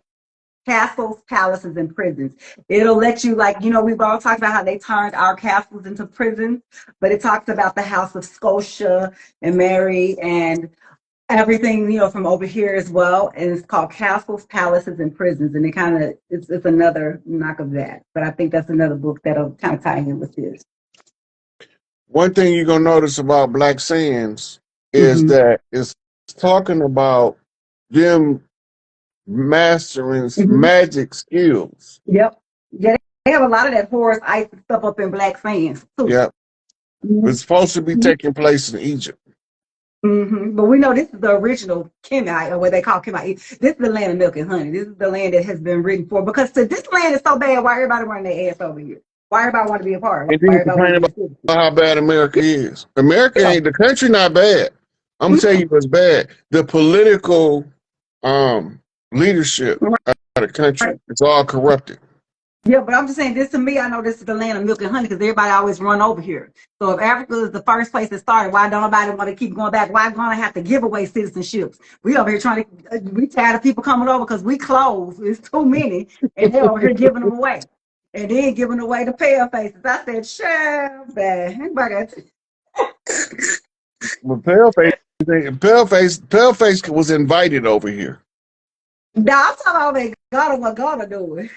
S2: Castles, palaces, and prisons. It'll let you, like, we've all talked about how they turned our castles into prisons, but it talks about the House of Scotia and Mary and everything, from over here as well. And it's called Castles, Palaces, and Prisons. And it's another knock of that. But I think that's another book that'll kind of tie in with this.
S1: One thing you're going to notice about Black Sands is that it's talking about them mastering magic skills.
S2: Yep. Yeah, they have a lot of that Horus ice stuff up in Black Sands too.
S1: Yep. It's supposed to be taking place in Egypt.
S2: But we know this is the original Kemet, or what they call Kemet. This is the land of milk and honey. This is the land that has been written for. Because this land is so bad, why everybody running their ass over here? Why everybody want to be a part?
S1: And then complain about how bad America is. America ain't, the country not bad. I'm gonna tell you what's bad. The political leadership of the country, it's all corrupted.
S2: Yeah, but I'm just saying this to me, I know this is the land of milk and honey because everybody always run over here. So if Africa is the first place that started, why don't nobody want to keep going back? Why gonna have to give away citizenships? We over here we tired of people coming over because we close. It's too many, and they're over here giving them away. And then giving away the pale faces. I said, sure, bad.
S1: Well, Paleface was invited over here.
S2: No, I'm talking about they Ghana doing.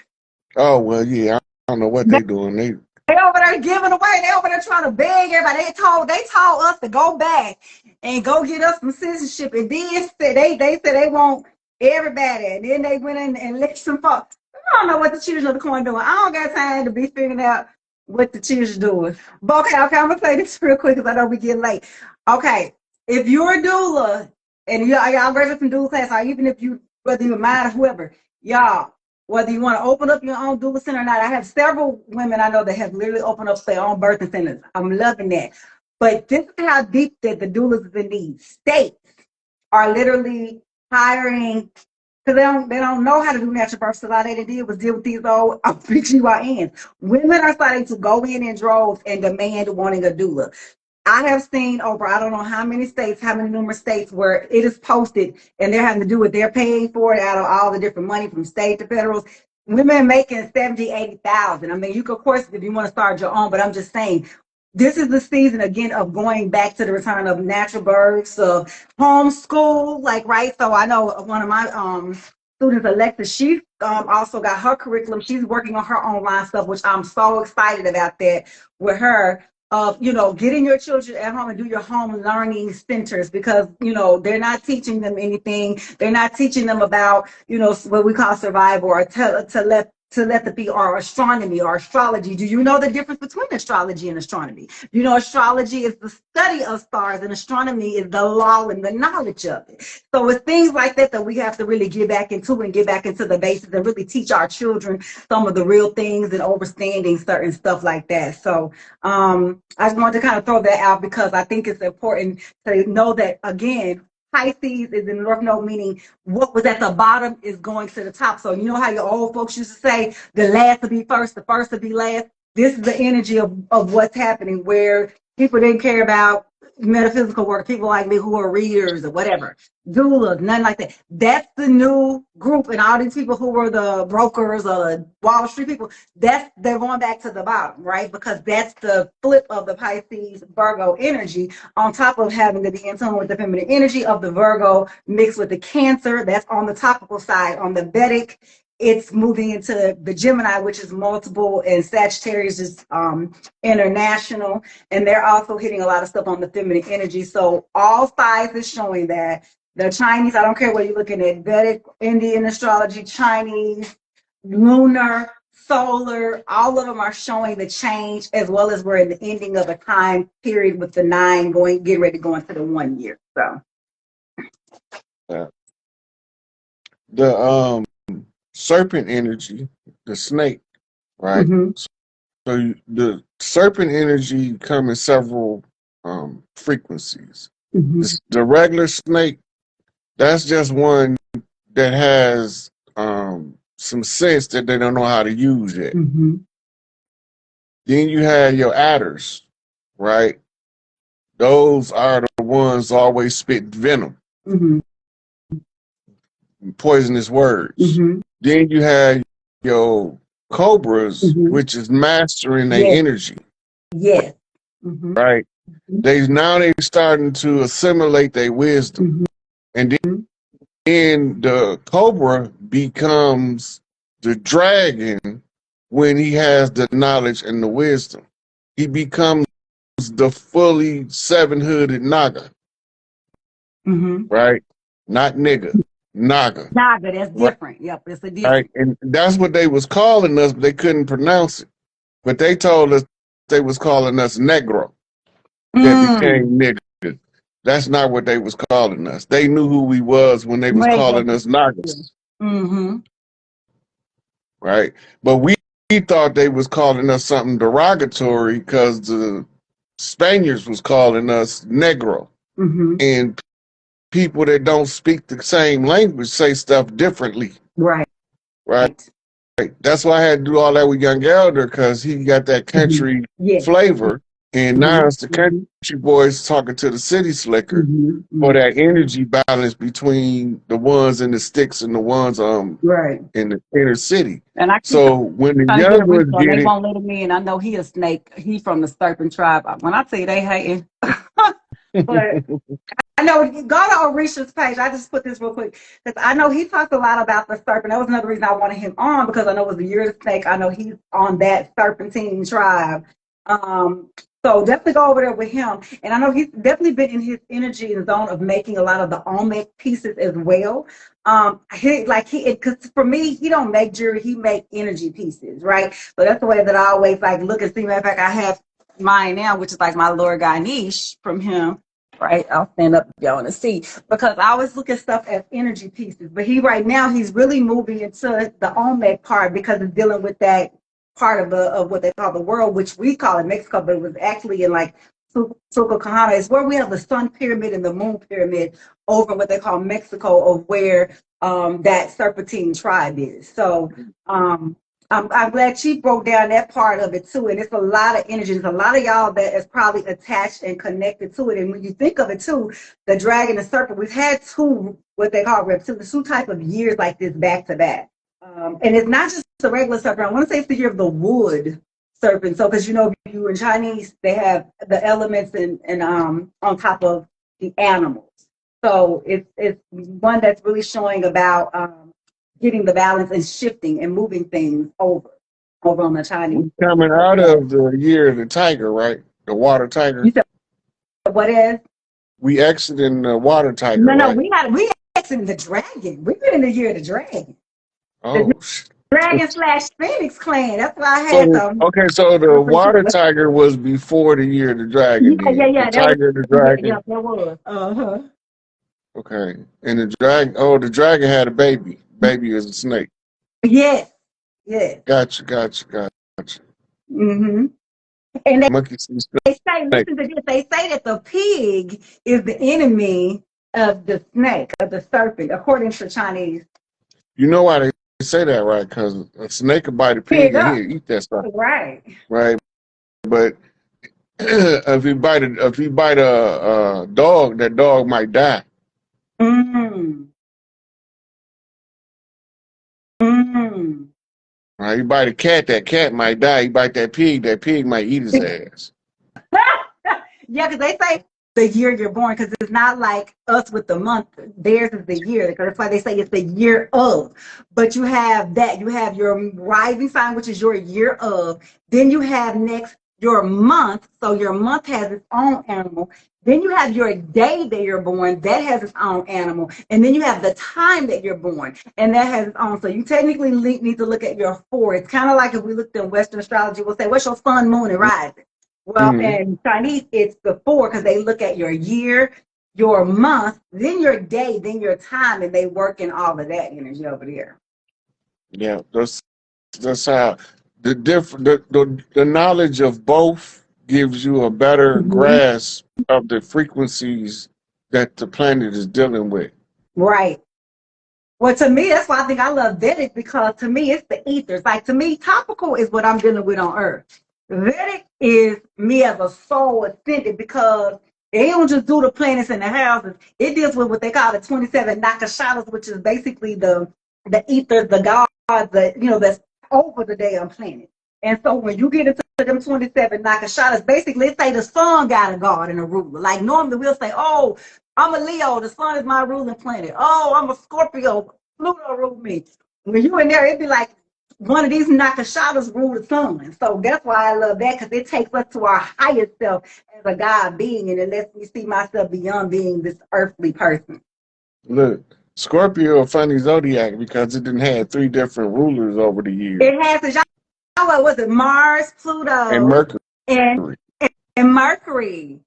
S1: Oh well, yeah, I don't know what they doing. They
S2: over there giving away. They over there trying to beg everybody. They told us to go back and go get us some citizenship. And then they said they want everybody. And then they went in and let some folks. I don't know what the children of the corn doing. I don't got time to be figuring out what the children doing. But okay, I'm gonna say this real quick because I know we get late. Okay, if you're a doula and y'all graduate from doula class, or even if whether you're mine or whoever, y'all, whether you want to open up your own doula center or not, I have several women I know that have literally opened up their own birthing centers. I'm loving that. But this is how deep that the doulas in these states are literally hiring. Because they don't know how to do natural birth, so all they did was deal with these old OBGYNs. Women are starting to go in droves and demand wanting a doula. I have seen over, I don't know how many numerous states where it is posted and they're having to do what they're paying for it out of all the different money from state to federals. Women making 70, 80,000. I mean, you could, of course, if you want to start your own, but I'm just saying, this is the season again of going back to the return of natural births, of homeschool, right? So I know one of my students, Alexa, she also got her curriculum. She's working on her online stuff, which I'm so excited about that with her. Of getting your children at home and do your home learning centers because they're not teaching them anything. They're not teaching them about what we call survival or telepathy or astronomy or astrology. Do you know the difference between astrology and astronomy? You know, astrology is the study of stars and astronomy is the law and the knowledge of it. So it's things like that that we have to really get back into and get back into the basics and really teach our children some of the real things and understanding certain stuff like that. So I just wanted to kind of throw that out because I think it's important to know that, again, Pisces is in the North Node, meaning what was at the bottom is going to the top. So you know how your old folks used to say, the last to be first, the first to be last? This is the energy of what's happening, where people didn't care about metaphysical work, people like me who are readers or whatever, doulas, nothing like that. That's the new group, and all these people who were the brokers or Wall Street people, they're going back to the bottom, right? Because that's the flip of the Pisces Virgo energy, on top of having to be in tune with the feminine energy of the Virgo mixed with the Cancer. That's on the topical side. On the Vedic, it's moving into the Gemini, which is multiple, and Sagittarius is international, and they're also hitting a lot of stuff on the feminine energy. So all sides is showing that. The Chinese, I don't care what you're looking at, Vedic, Indian astrology, Chinese, lunar, solar, all of them are showing the change, as well as we're in the ending of a time period with the 9 getting ready to go into the 1 year. So
S1: The serpent energy, the snake, right? So the serpent energy come in several frequencies. The regular snake, that's just one that has some sense that they don't know how to use yet. Then you have your adders, right? Those are the ones always spit venom, poisonous words. Then you have your cobras, which is mastering their energy.
S2: yes.
S1: Right? They starting to assimilate their wisdom. And then the cobra becomes the dragon when he has the knowledge and the wisdom. He becomes the fully 7-hooded Naga. Right? Not nigga. Naga.
S2: Naga, that's different. Yep, it's a different.
S1: Right? And that's what they was calling us, but they couldn't pronounce it. But they told us they was calling us Negro. That became nigga. That's not what they was calling us. They knew who we was when they was calling us Nagas. Right? But we thought they was calling us something derogatory because the Spaniards was calling us Negro. And people that don't speak the same language say stuff differently. Right. That's why I had to do all that with Young Elder, because he got that country flavor. And now it's the country boys talking to the city slicker for that energy balance between the ones in the sticks and the ones in the inner city.
S2: And
S1: when the young ones get
S2: they won't let him in. I know he a snake. He from the serpent tribe. When I tell you they hating, but I know, go to Orisha's page. I just put this real quick because I know he talked a lot about the serpent. That was another reason I wanted him on, because I know it was the year of the snake. I know he's on that serpentine tribe. So definitely go over there with him. And I know he's definitely been in his energy and zone of making a lot of the Olmec pieces as well. Because for me, he don't make jewelry, he make energy pieces, right? So that's the way that I always look and see. Matter of fact, I have mine now, which is like my Lord Ganesh from him. Right, I'll stand up if y'all want to see, because I always look at stuff as energy pieces. But right now he's really moving into the Olmec part, because it's dealing with that part of what they call the world, which we call in Mexico, but it was actually in Tucumcana. It's where we have the sun pyramid and the moon pyramid over what they call Mexico, of where that serpentine tribe is. So I'm glad she broke down that part of it too. And it's a lot of energy. There's a lot of y'all that is probably attached and connected to it. And when you think of it too, the dragon and serpent, we've had what they call reptiles, 2 type of years like this back to back. And it's not just the regular serpent. I want to say it's the year of the wood serpent. So, because you in Chinese, they have the elements and on top of the animals. So it's one that's really showing about getting the balance and shifting and moving things over on the Chinese.
S1: Coming out of the year of the tiger, right? The water tiger.
S2: You said, what is?
S1: We exiting the water tiger.
S2: No,
S1: right?
S2: we exiting the dragon. We've been in the year of the dragon.
S1: Oh,
S2: Dragon slash Phoenix clan. That's why I had
S1: So
S2: some.
S1: okay, so the water tiger was before the year of the dragon. Then the
S2: That was,
S1: tiger, the
S2: yeah,
S1: dragon.
S2: that was. Uh-huh.
S1: Okay, and the dragon. Oh, the dragon had a baby. Baby is a snake.
S2: Yes, yes.
S1: Gotcha, gotcha, gotcha.
S2: Mm-hmm. And
S1: Monkey see
S2: they say,
S1: snake.
S2: listen to this, they say that the pig is the enemy of the snake, of the serpent, according to Chinese.
S1: You know why they say that, right? Because a snake will bite a
S2: Pig
S1: pig and
S2: up.
S1: he'll eat that stuff,
S2: Right.
S1: right? But if you bite a dog, that dog might die.
S2: Mm. Mm.
S1: Right? You bite a cat, that cat might die. You bite that pig might eat his ass.
S2: Yeah, because they say the year you're born, because it's not like us with the month. Theirs is the year. Because that's why they say it's the year of. But you have that. You have your rising sign, which is your year of. Then you have next your month. So your month has its own animal. Then you have your day that you're born. That has its own animal. And then you have the time that you're born. And that has its own. So you technically need to look at your four. It's kind of like if we looked in Western astrology, we'll say, what's your sun, moon, and rising? Well, in Chinese, it's the four because they look at your year, your month, then your day, then your time, and they work in all of that energy over there.
S1: Yeah, that's how the knowledge of both gives you a better grasp of the frequencies that the planet is dealing with.
S2: Right. Well, to me, that's why I think I love Vedic, because to me, it's the ethers. Like, to me, topical is what I'm dealing with on Earth. Vedic is me as a soul ascended, because they don't just do the planets and the houses. It deals with what they call the 27 nakashatas, which is basically the ethers, the gods, that's over the damn planet. And so when you get into them 27 nakashatas, basically it say the sun got a god and a ruler. Like normally we'll say, oh, I'm a Leo, the sun is my ruling planet. Oh, I'm a Scorpio, Pluto rule me. When you in there, it'd be like one of these nakashatas rule the sun. So that's why I love that, because it takes us to our highest self as a God being, and it lets me see myself beyond being this earthly person.
S1: Look, Scorpio a funny zodiac because it didn't have 3 different rulers over the years.
S2: It has what was it? Mars, Pluto,
S1: And Mercury.
S2: and Mercury.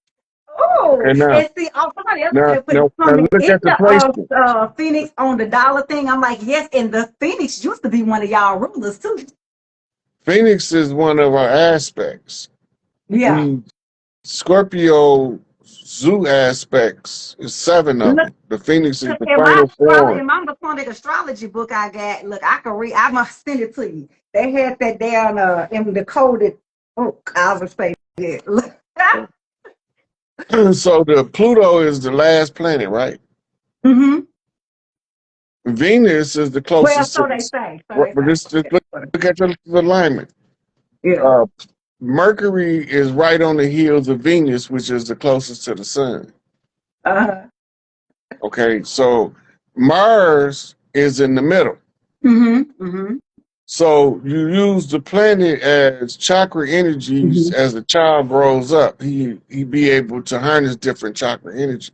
S2: Oh,
S1: And
S2: and see, somebody else said
S1: now look
S2: in
S1: at the placement.
S2: Phoenix on the dollar thing. I'm like, yes, and the Phoenix used to be one of y'all rulers too.
S1: Phoenix is one of our aspects.
S2: Yeah.
S1: Scorpio zoo aspects is 7 of them. The Phoenix is the final form.
S2: In my Masonic astrology book I got, look, I can read. I must send it to you. They had that down in the coded book. I was saying, yeah.
S1: So the Pluto is the last planet, right?
S2: Mm-hmm.
S1: Venus is the closest.
S2: Well, so they say.
S1: But just look at the alignment.
S2: Yeah.
S1: Mercury is right on the heels of Venus, which is the closest to the sun.
S2: Uh-huh.
S1: Okay, so Mars is in the middle.
S2: Mm-hmm. Mm-hmm.
S1: So you use the planet as chakra energies. As a child grows up, he be able to harness different chakra energy.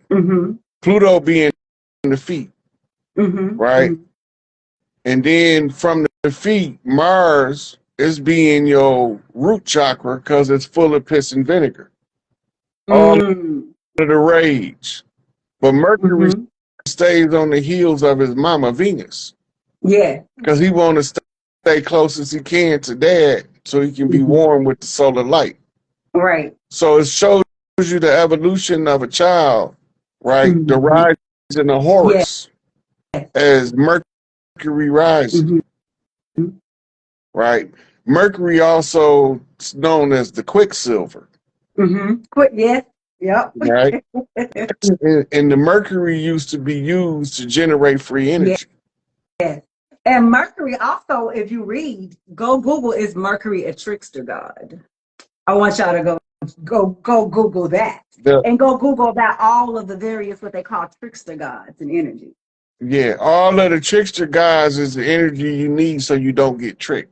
S1: Pluto being in the feet, right? And then from the feet, Mars is being your root chakra because it's full of piss and vinegar. All of the rage. But Mercury stays on the heels of his mama, Venus.
S2: Yeah.
S1: Because he want to stay close as he can to dad so he can be warm with the solar light.
S2: Right.
S1: So it shows you the evolution of a child, right? The rise in the Horus as Mercury rises, right? Mercury also is known as the Quicksilver.
S2: Yes. Yep.
S1: Right? And the Mercury used to be used to generate free energy.
S2: Yes. And Mercury also, if you read, go Google, is Mercury a trickster god? I want y'all to go Google that.
S1: Yeah.
S2: And go Google about all of the various, what they call trickster gods and energy.
S1: Yeah, all of the trickster guys is the energy you need so you don't get tricked.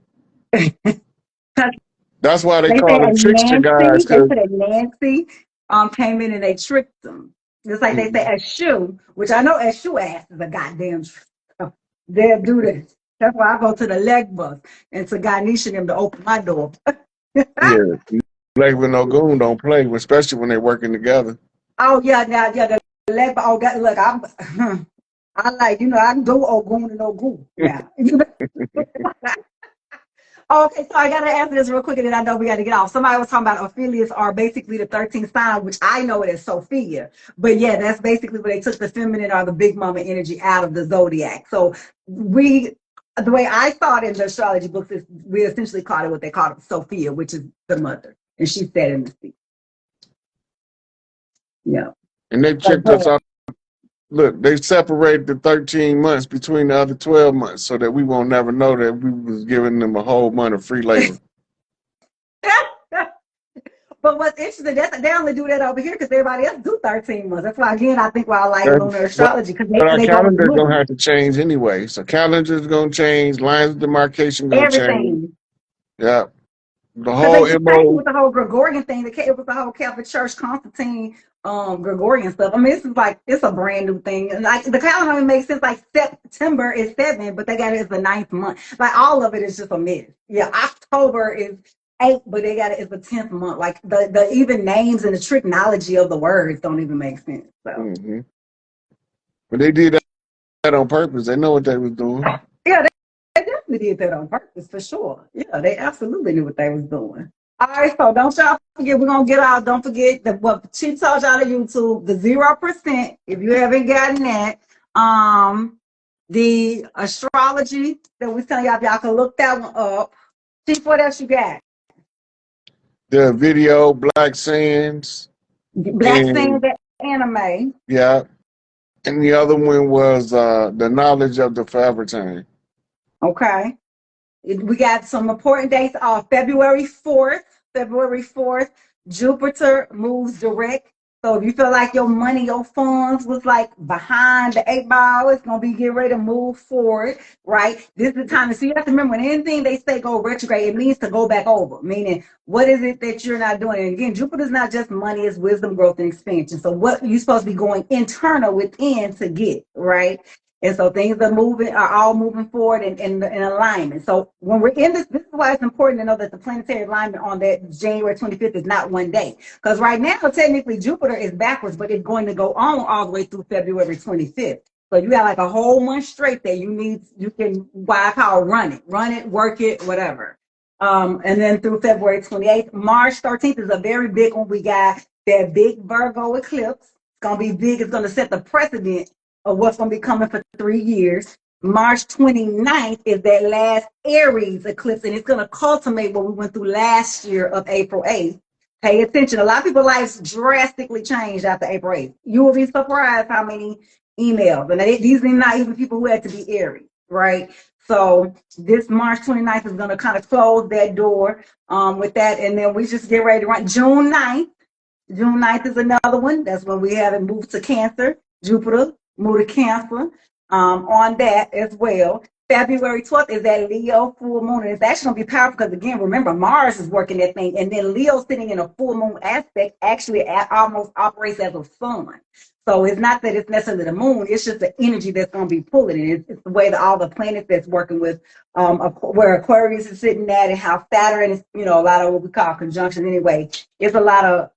S1: That's why they call them trickster guys.
S2: They said Nancy came in and they tricked them. Just like they say Eshu, which I know Eshu ass is a goddamn trickster. They'll do this. That's why I go to the leg bus and to Ganesh and them to open my door.
S1: Yeah. Like with no goon don't play, especially when they're working together.
S2: Oh yeah, now yeah, the leg bus. Oh, God, look, I'm. I like, I can go Ogun and Ogun now. Okay, so I gotta answer this real quick, and then I know we gotta get off. Somebody was talking about Ophelius are basically the 13th sign, which I know it as Sophia. But yeah, that's basically where they took the feminine or the big mama energy out of the zodiac. So the way I saw it in the astrology books is we essentially called it what they called it, Sophia, which is the mother, and she said in the sea. Yeah.
S1: And they checked us out. Look, they separated the 13 months between the other 12 months so that we won't never know that we was giving them a whole month of free labor.
S2: But what's interesting, they only do that over here because everybody else do 13 months. That's why, again, I think why I like lunar astrology.
S1: But our calendar's going to have to change anyway. So calendar's going to change, lines of demarcation going to change. Yeah. The whole
S2: with the whole Gregorian thing, it was the whole Catholic Church, Constantine, Gregorian stuff. I mean, this is like, it's a brand new thing. And like the calendar only makes sense, like September is 7, but they got it as the 9th month. Like all of it is just a myth. Yeah, October is 8, but they got it as the 10th month. Like the even names and the trigonometry of the words don't even make sense. So.
S1: But they did that on purpose. They know what they was doing.
S2: Yeah, they definitely did that on purpose, for sure. Yeah, they absolutely knew what they was doing. All right, so don't y'all forget, we're going to get out. Don't forget what she told y'all to YouTube, the 0%, if you haven't gotten that. The astrology that we telling y'all, y'all can look that one up. Chief, what else you got?
S1: The video, Black Sands.
S2: Black Sands, that anime.
S1: Yeah. And the other one was The Knowledge of the Forever Time.
S2: Okay. We got some important dates. February 4th, Jupiter moves direct. So if you feel like your money, your funds was like behind the 8 ball, it's going to be getting ready to move forward, right? This is the time to see. You have to remember, when anything they say go retrograde, it means to go back over, meaning what is it that you're not doing? And again, Jupiter's not just money, it's wisdom, growth, and expansion. So what you're supposed to be going internal within to get, right? And so things are all moving forward in alignment. So when we're in this is why it's important to know that the planetary alignment on that January 25th is not one day. Because right now, technically, Jupiter is backwards, but it's going to go on all the way through February 25th. So you got like a whole month straight there. You can, what I call run it, work it, whatever. And then through February 28th, March 13th is a very big one. We got that big Virgo eclipse. It's going to be big. It's going to set the precedent of what's going to be coming for 3 years. March 29th is that last Aries eclipse, and it's going to culminate what we went through last year of April 8th. Pay attention. A lot of people's lives drastically changed after April 8th. You will be surprised how many emails, and these are not even people who had to be Aries, right? So this March 29th is going to kind of close that door with that, and then we just get ready to run. June 9th is another one. That's when we have it moved to Cancer. Jupiter moved to Cancer on that as well. February 12th is that Leo full moon. And it's actually going to be powerful because, again, remember, Mars is working that thing. And then Leo sitting in a full moon aspect actually almost operates as a sun. So it's not that it's necessarily the moon. It's just the energy that's going to be pulling it. It's the way that all the planets that's working with where Aquarius is sitting at and how Saturn is, a lot of what we call conjunction anyway. It's a lot of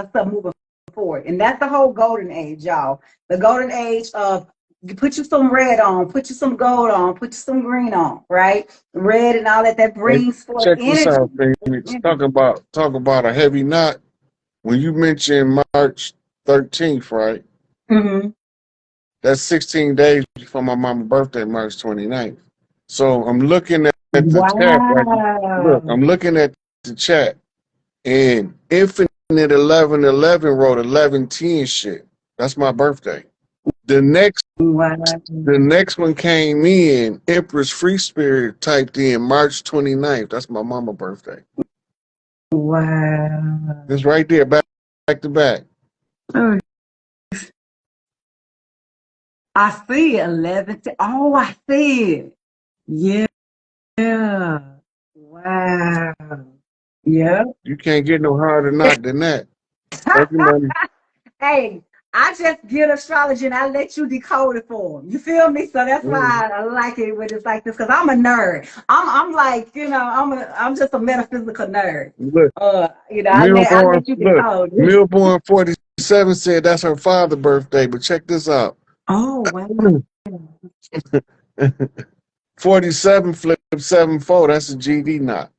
S2: stuff moving forward. And that's the whole golden age, y'all. The golden age of put you some red on, put you some gold on, put you some green on, right? Red and all that brings forth
S1: check
S2: energy.
S1: This out, baby. Talk about a heavy knot. When you mentioned March 13th, right?
S2: Mm-hmm.
S1: That's 16 days before my mama's birthday, March 29th. So I'm looking at the chat. Right? Look, I'm looking at the chat, and Infinite 1111 wrote 1110 shit. That's my birthday. The next one came in. Empress Free Spirit typed in March 29th. That's my mama's birthday.
S2: Wow.
S1: It's right there, back to back.
S2: Oh. I see 11. Oh, I see it. Yeah. Wow. Yeah.
S1: You can't get no harder knot than that.
S2: Hey, I just get astrology and I let you decode it for them. You feel me? So that's why I like it when it's like this, because I'm a nerd. I'm like, I'm just a metaphysical nerd.
S1: Look,
S2: I
S1: Millborn,
S2: let you
S1: look,
S2: decode it.
S1: Millborn 47 said that's her father's birthday, but check this out.
S2: Oh, wow.
S1: 47 flip 7-4, that's a GD knot.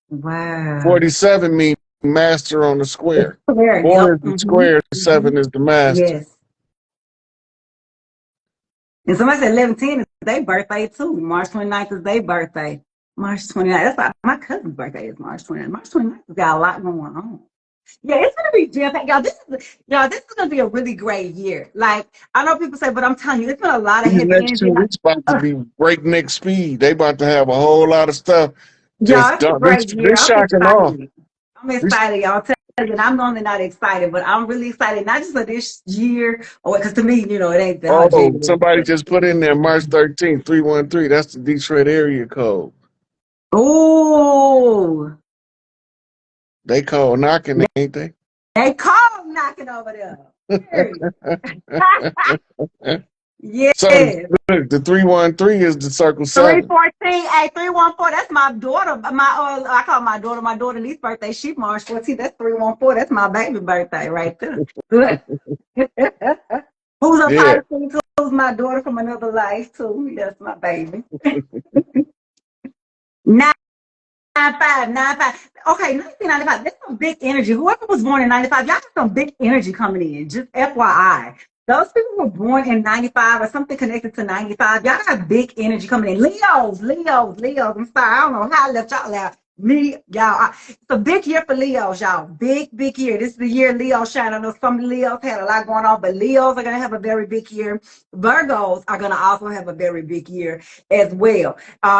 S2: Wow.
S1: 47 means master on the square.
S2: Square,
S1: 4
S2: yep.
S1: is the square, 7 is the master.
S2: Yes. And somebody said 11/10 is their birthday too. March 29th is their birthday. March 29th. That's why my cousin's birthday is March 29th. March 29th has got a lot going on. Yeah, it's gonna be jam-packed. Y'all, this is gonna be a really great year. Like, I know people say, but I'm telling you, it's been a lot of
S1: These
S2: heavy
S1: next
S2: energy.
S1: 2 weeks about to be breakneck speed. They about to have a whole lot of stuff.
S2: Y'all, it's a great year.
S1: They're shocking off.
S2: I'm excited, y'all. And I'm normally not excited, but I'm really excited, not just for this year, because to me, it ain't that hard.
S1: Oh, somebody just put in there March 13th, 313. That's the Detroit area code.
S2: Oh.
S1: They call knocking, ain't they?
S2: They call knocking over there. Yes.
S1: So look, the 313 is the circle 7.
S2: 314, 314. That's my daughter. I call my daughter Lee's birthday. She March 14th. That's 314. That's my baby birthday right there. Who's a Pisces? Who's my daughter from another life too? That's my baby. 95. Okay, 1995. That's some big energy. Whoever was born in 95, y'all got some big energy coming in. Just FYI. Those people who were born in 95 or something connected to 95, y'all got big energy coming in. Leos. I'm sorry, I don't know how I left y'all out. It's a big year for Leos, y'all. Big year. This is the year Leo shine. I know some Leos had a lot going on, but Leos are going to have a very big year. Virgos are going to also have a very big year as well.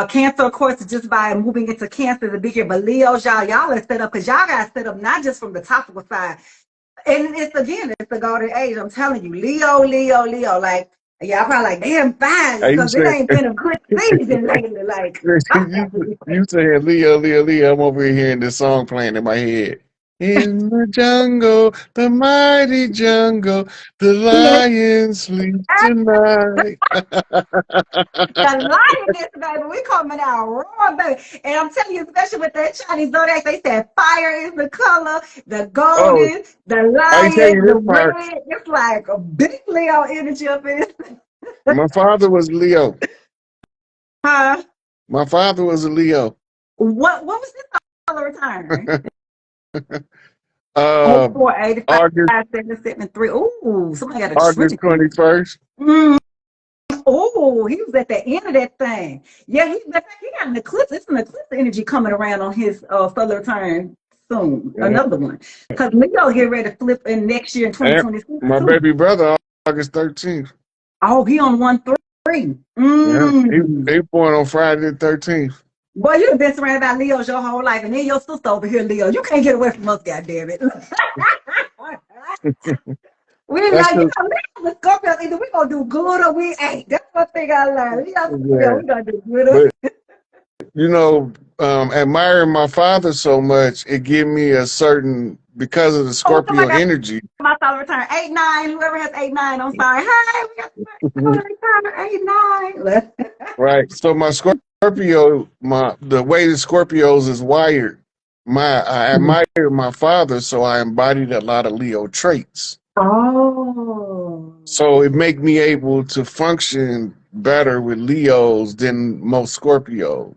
S2: Cancer, of course, just by moving into Cancer is a big year, but Leos, y'all are set up because y'all got set up not just from the topical side. And it's the golden age. I'm telling you, Leo. Like, yeah, I'm probably like, damn, fine, because it ain't been a good season lately. Like,
S1: you saying Leo. I'm over here hearing this song playing in my head. In the jungle, the mighty jungle, the lion sleeps tonight.
S2: The lioness, baby, we coming out raw, baby. And I'm telling you, especially with that Chinese zodiac, they said fire is the color, the golden, the lion, the red. It's like a big Leo energy up in it.
S1: My father was Leo.
S2: Huh?
S1: My father was a Leo.
S2: What was his color return?
S1: 485,
S2: August 773. Ooh, somebody got a
S1: August 21st.
S2: Oh, he was at the end of that thing. Yeah, he got an eclipse. It's an eclipse energy coming around on his solar return soon. Yeah. Another one. Because Leo get ready to flip in next year in 2026.
S1: My baby brother, August 13th.
S2: Oh, he on 1-3.
S1: Yeah, he born on Friday the 13th.
S2: Boy, you've been surrounded by Leos your whole life, and then your sister over here, Leo. You can't get away from us, goddammit. We like, the Scorpios, either we gonna do good or we ain't. That's one thing I learned. We gonna do good.
S1: Admiring my father so much, it gave me a certain, because of the Scorpio energy.
S2: My solar return 8-9. Whoever has 8-9, I'm sorry. Hey, we got solar return 8-9.
S1: Right. So my Scorpio, the way the Scorpios is wired, I admire my father, so I embodied a lot of Leo traits.
S2: Oh.
S1: So it make me able to function better with Leos than most Scorpios.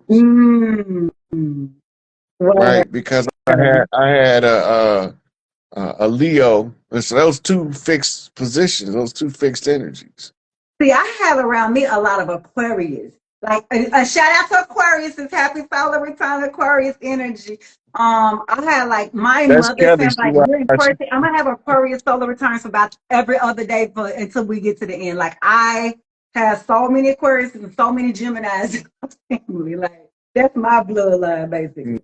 S1: Right, because I had a Leo, and so those 2 fixed positions, those 2 fixed energies.
S2: See, I have around me a lot of Aquarius. Like a shout out to Aquarius, it's happy solar return Aquarius energy. I had like my mother said like I'm gonna have Aquarius solar returns about every other day until we get to the end. Like I have so many Aquarius and so many Geminis in my family. Like that's my bloodline basically.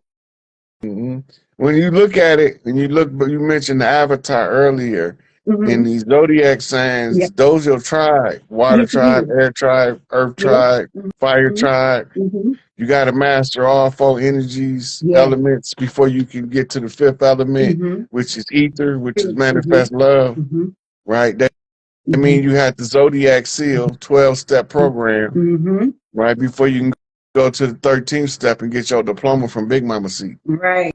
S1: Mm-hmm. When you look at it, but you mentioned the avatar earlier, And these zodiac signs,
S2: Yeah.
S1: those your tribe. Water
S2: Yes, it
S1: tribe,
S2: is.
S1: air tribe, earth
S2: Yeah.
S1: tribe, fire
S2: Mhm.
S1: tribe.
S2: Mm-hmm.
S1: You got to master all four energies,
S2: Yeah.
S1: elements before you can get to the fifth element,
S2: Mm-hmm.
S1: which is ether, which is
S2: Mm-hmm.
S1: manifest love,
S2: Mm-hmm.
S1: right? That means you have the zodiac seal, 12-step program,
S2: Mm-hmm.
S1: right? Before you can go to the 13th step and get your diploma from Big Mama Seat,
S2: Right.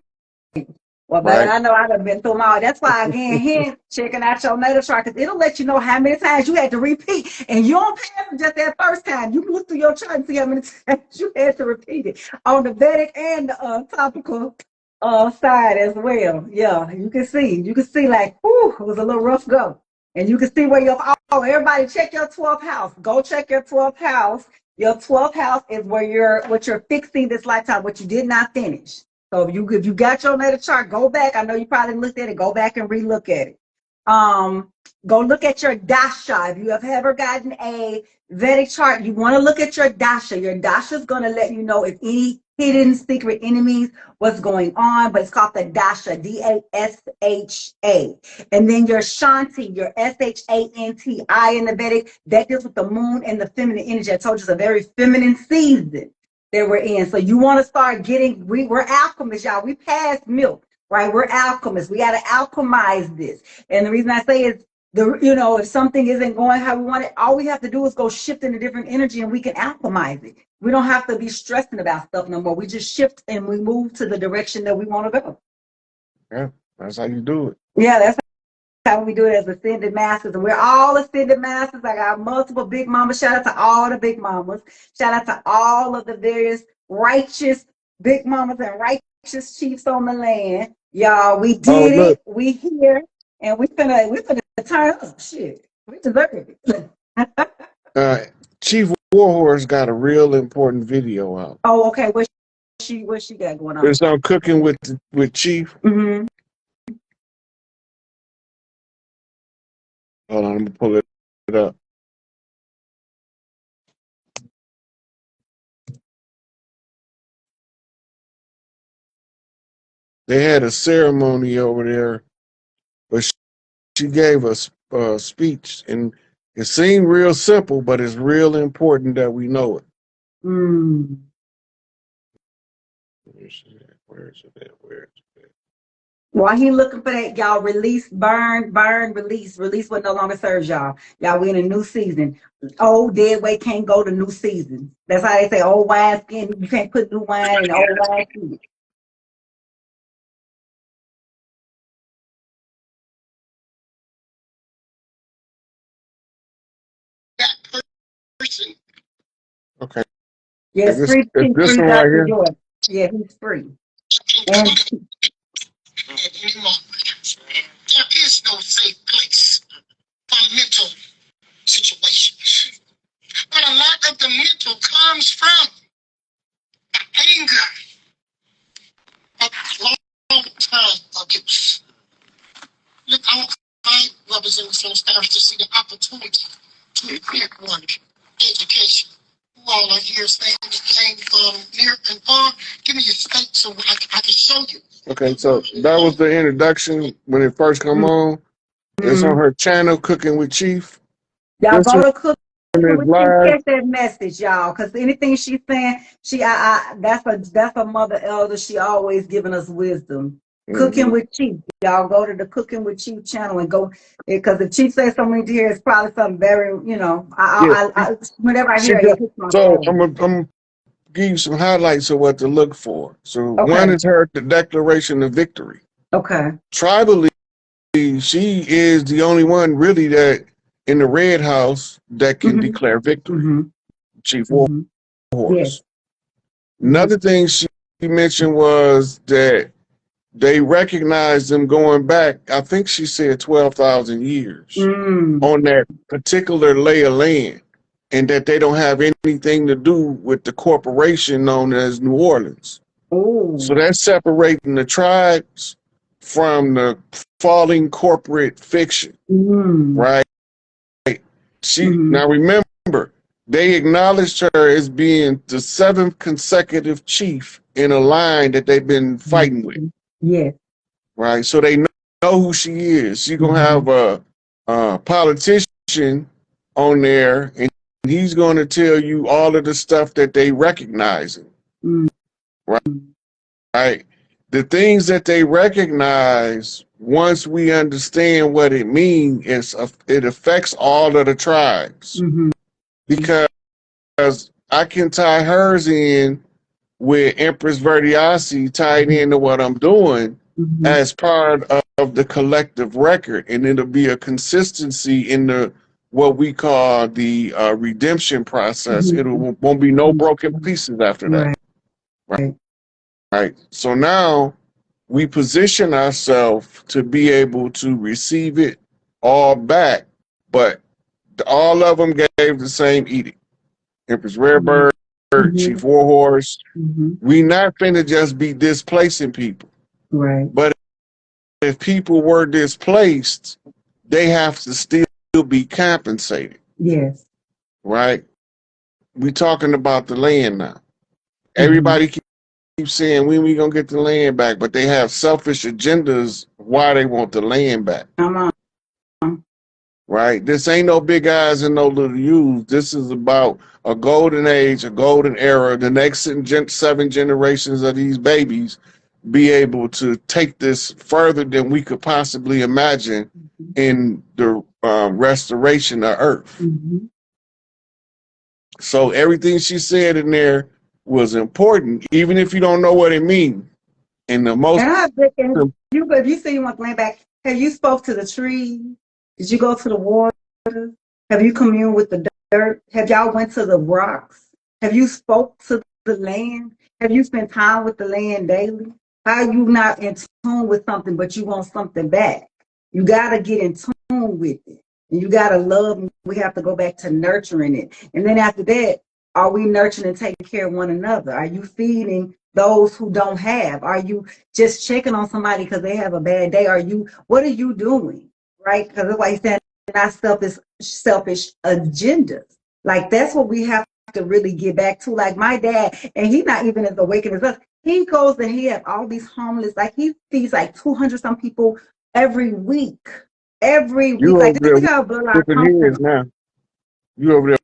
S2: Well, baby,
S1: right?
S2: I know I done been through them all. That's why, again, here, checking out your natal chart, because it'll let you know how many times you had to repeat. And you don't pay for just that first time. You can look through your chart and see how many times you had to repeat it on the Vedic and the topical side as well. Yeah, you can see. You can see like, whew, it was a little rough go. And you can see where everybody check your 12th house. Go check your 12th house. Your 12th house is where what you're fixing this lifetime, what you did not finish. So if you got your natal chart, go back. I know you probably looked at it. Go back and relook at it. Go look at your dasha. If you have ever gotten a Vedic chart, you want to look at your dasha. Your dasha is going to let you know if any hidden secret enemies, what's going on. But it's called the dasha, D-A-S-H-A. And then your shanti, your S-H-A-N-T-I in the Vedic, that deals with the moon and the feminine energy. I told you it's a very feminine season that we're in. So you want to start getting, we're alchemists, y'all. We passed milk, right? We're alchemists. We got to alchemize this. And the reason I say is, if something isn't going how we want it, all we have to do is go shift in a different energy and we can alchemize it. We don't have to be stressing about stuff no more. We just shift and we move to the direction that we want to go.
S1: Yeah, that's how you do it.
S2: Yeah, that's how we do it as ascended masters. And we're all ascended masters. I got multiple big mamas. Shout out to all the big mamas. Shout out to all of the various righteous big mamas and righteous chiefs on the land. Y'all, we did it. We here. And we finna turn up. Shit. We deserve
S1: it. Chief Warhorse got a real important video out.
S2: Oh, okay. What she got going on?
S1: It's on Cooking with Chief.
S2: Mm-hmm.
S1: Hold on, I'm gonna pull it up. They had a ceremony over there, but she gave us a speech, and it seemed real simple, but it's real important that we know it.
S2: Mm.
S1: Where is it?
S2: While he looking for that, y'all, release, burn, release what no longer serves y'all. Y'all, we in a new season. Old dead weight can't go to new season. That's how they say old wine skin. You can't put new wine in old wine skin.
S5: That person.
S1: Okay.
S2: Yes,
S1: this,
S2: free.
S1: this one right here.
S2: Yeah, he's free.
S5: And there is no safe place for mental situations. But a lot of the mental comes from the anger of long-time abuse. Look, my brothers and sisters starts to see the opportunity to get one education. Who all are here saying that came from near and far? Give me your state so I can show you.
S1: Okay, so that was the introduction when it first come on. It's on her channel, Cooking with Chief.
S2: Y'all go to Cooking with Chief,
S1: live.
S2: catch that message, y'all, because anything she's saying, that's a mother elder. She always giving us wisdom. Cooking with Chief, y'all go to the Cooking with Chief channel and go, because if Chief says something here, it's probably something very, whenever I hear it, hits my phone.
S1: I'm gonna give you some highlights of what to look for. So one is the Declaration of Victory. Okay. Tribally, she is the only one really that in the Red House that can declare victory. Chief Warhorse. Yes. Another thing she mentioned was that they recognized them going back, I think she said 12,000 years on that particular lay of land, and that they don't have anything to do with the corporation known as New Orleans. Ooh. So that's separating the tribes from the falling corporate fiction, right? Now remember, they acknowledged her as being the 7th consecutive chief in a line that they've been fighting with. Yes. Right. So they know who she is. She's gonna have politician on there, and he's going to tell you all of the stuff that they recognizing.
S2: Mm.
S1: Right? The things that they recognize, once we understand what it means, it affects all of the tribes.
S2: Mm-hmm.
S1: Because I can tie hers in with Empress Verdiasi tied into what I'm doing as part of the collective record, and it'll be a consistency in the what we call the redemption process. It won't be no broken pieces after that. Right. So now we position ourselves to be able to receive it all back, but all of them gave the same edict. Empress Redbird, Chief Warhorse. We not finna just be displacing people.
S2: Right.
S1: But if people were displaced, they have to still be compensated.
S2: Yes.
S1: Right? We talking about the land now. Everybody keeps saying when we gonna get the land back, but they have selfish agendas why they want the land back.
S2: Come on.
S1: Right? This ain't no big eyes and no little U's. This is about a golden age, a golden era. The next 7 generations of these babies be able to take this further than we could possibly imagine in the restoration of Earth. So everything she said in there was important, even if you don't know what it means. And the most.
S2: If you say you want land back, have you spoke to the trees? Did you go to the water? Have you communed with the dirt? Have y'all went to the rocks? Have you spoke to the land? Have you spent time with the land daily? How are you not in tune with something, but you want something back? You got to get in tune with it. And you got to love. We have to go back to nurturing it. And then after that, are we nurturing and taking care of one another? Are you feeding those who don't have? Are you just checking on somebody because they have a bad day? What are you doing? Right? Because that's why he said not selfish agendas. Like that's what we have to really get back to. Like my dad, and he's not even as awakened as us. He goes and he has all these homeless, like he feeds like 200 some people every week. Every week. Like this is how bloodline comes from.
S1: Now. You over there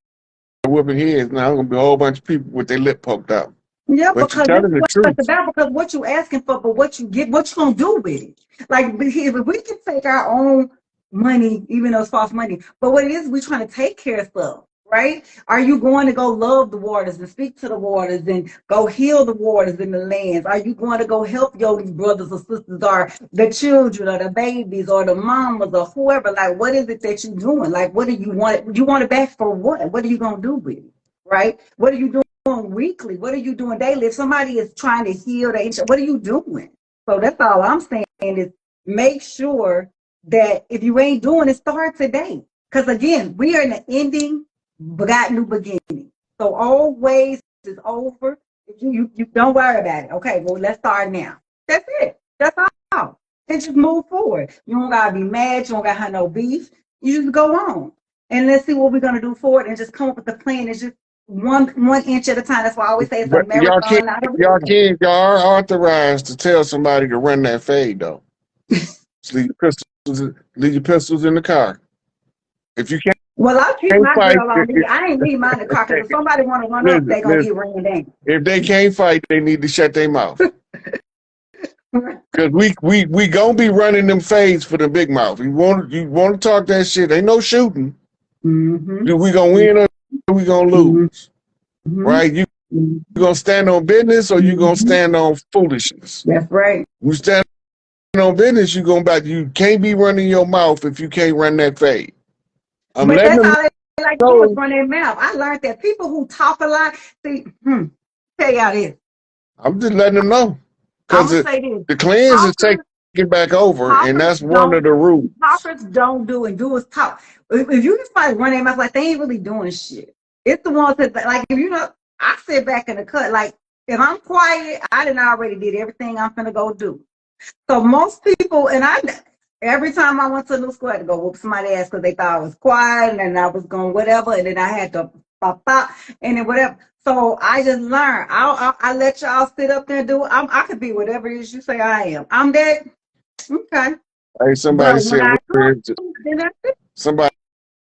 S1: whooping heads now. There's gonna be a whole bunch of people with their lip poked out.
S2: Yeah,
S1: but
S2: because it's about because what you asking for, but what you get, what you gonna do with it? Like if we can take our own money, even though it's false money, but what it is, we're trying to take care of stuff, right? Are you going to go love the waters and speak to the waters and go heal the waters in the lands? Are you going to go help your brothers or sisters or the children or the babies or the mamas or whoever? Like, what is it that you're doing? Like, what do you want? You want it back for what? What are you gonna do with it, right? What are you doing weekly? What are you doing daily? If somebody is trying to heal the what are you doing? So that's all I'm saying is make sure that if you ain't doing it, start today. Because again, we are in the ending, but got new beginning. So always is over. You don't worry about it. Okay, well, let's start now. That's it. That's all. And just move forward. You don't gotta be mad, you don't gotta have no beef. You just go on. And let's see what we're gonna do for it and just come up with a plan. It's just one inch at a time. That's why I always say it's a marathon, not a
S1: race. Y'all are authorized to tell somebody to run that fade though. Leave your pistols in the car. If you can't.
S2: Well, I'll keep my girl on me. I ain't need mine in the car because if somebody want to run up, they're going to get ran down.
S1: If they can't fight, they need to shut their mouth. Because we going to be running them fades for the big mouth. You want to talk that shit, ain't no shooting. We going to win or we going to lose. Right? You going to stand on business or you going to stand on foolishness?
S2: That's right.
S1: You stand on business, you going back. You can't be running your mouth if you can't run that fade.
S2: But that's all they like to do is run their mouth. I learned that people who talk a lot, see, tell y'all this.
S1: I'm just letting them know. Because the clans is taking back over, and that's one of the rules.
S2: Talkers don't do and do is talk. If you just like run their mouth, like they ain't really doing shit. It's the ones that, like, if you know, I sit back in the cut. Like, if I'm quiet, I done already did everything I'm finna go do. So most people, and every time I went to a new school, I had to go whoop somebody's ass because they thought I was quiet and then I was going whatever, and then I had to pop and then whatever. So I just learned. I let y'all sit up there and do it. I could be whatever it is you say I am. I'm that. Okay.
S1: Hey, somebody
S2: But when
S1: said
S2: I
S1: where
S2: cook,
S1: is it?
S2: then I
S1: Somebody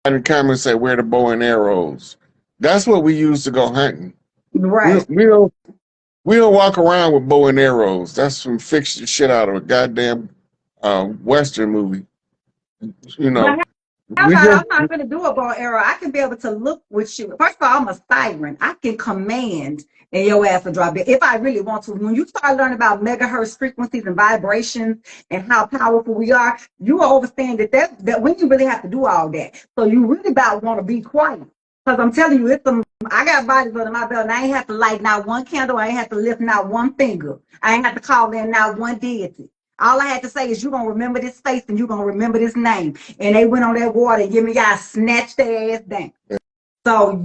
S1: in the comments said where the bow and arrows. That's what we use to go hunting. We
S2: right.
S1: we don't we don't walk around with bow and arrows. That's some fiction shit out of a goddamn Western movie. You
S2: But
S1: know,
S2: how
S1: we
S2: about
S1: just
S2: I'm not going to do a bow and arrow? I can be able to look with you. First of all, I'm a siren. I can command and your ass will drop it if I really want to. When you start learning about megahertz frequencies and vibrations and how powerful we are, you will understand that when you really have to do all that. So you really about want to be quiet. Because I'm telling you, I got bodies under my belt and I ain't have to light not one candle. I ain't have to lift not one finger. I ain't have to call in not one deity. All I had to say is you're going to remember this face and you're going to remember this name. And they went on that water and give me guys snatched their ass down. So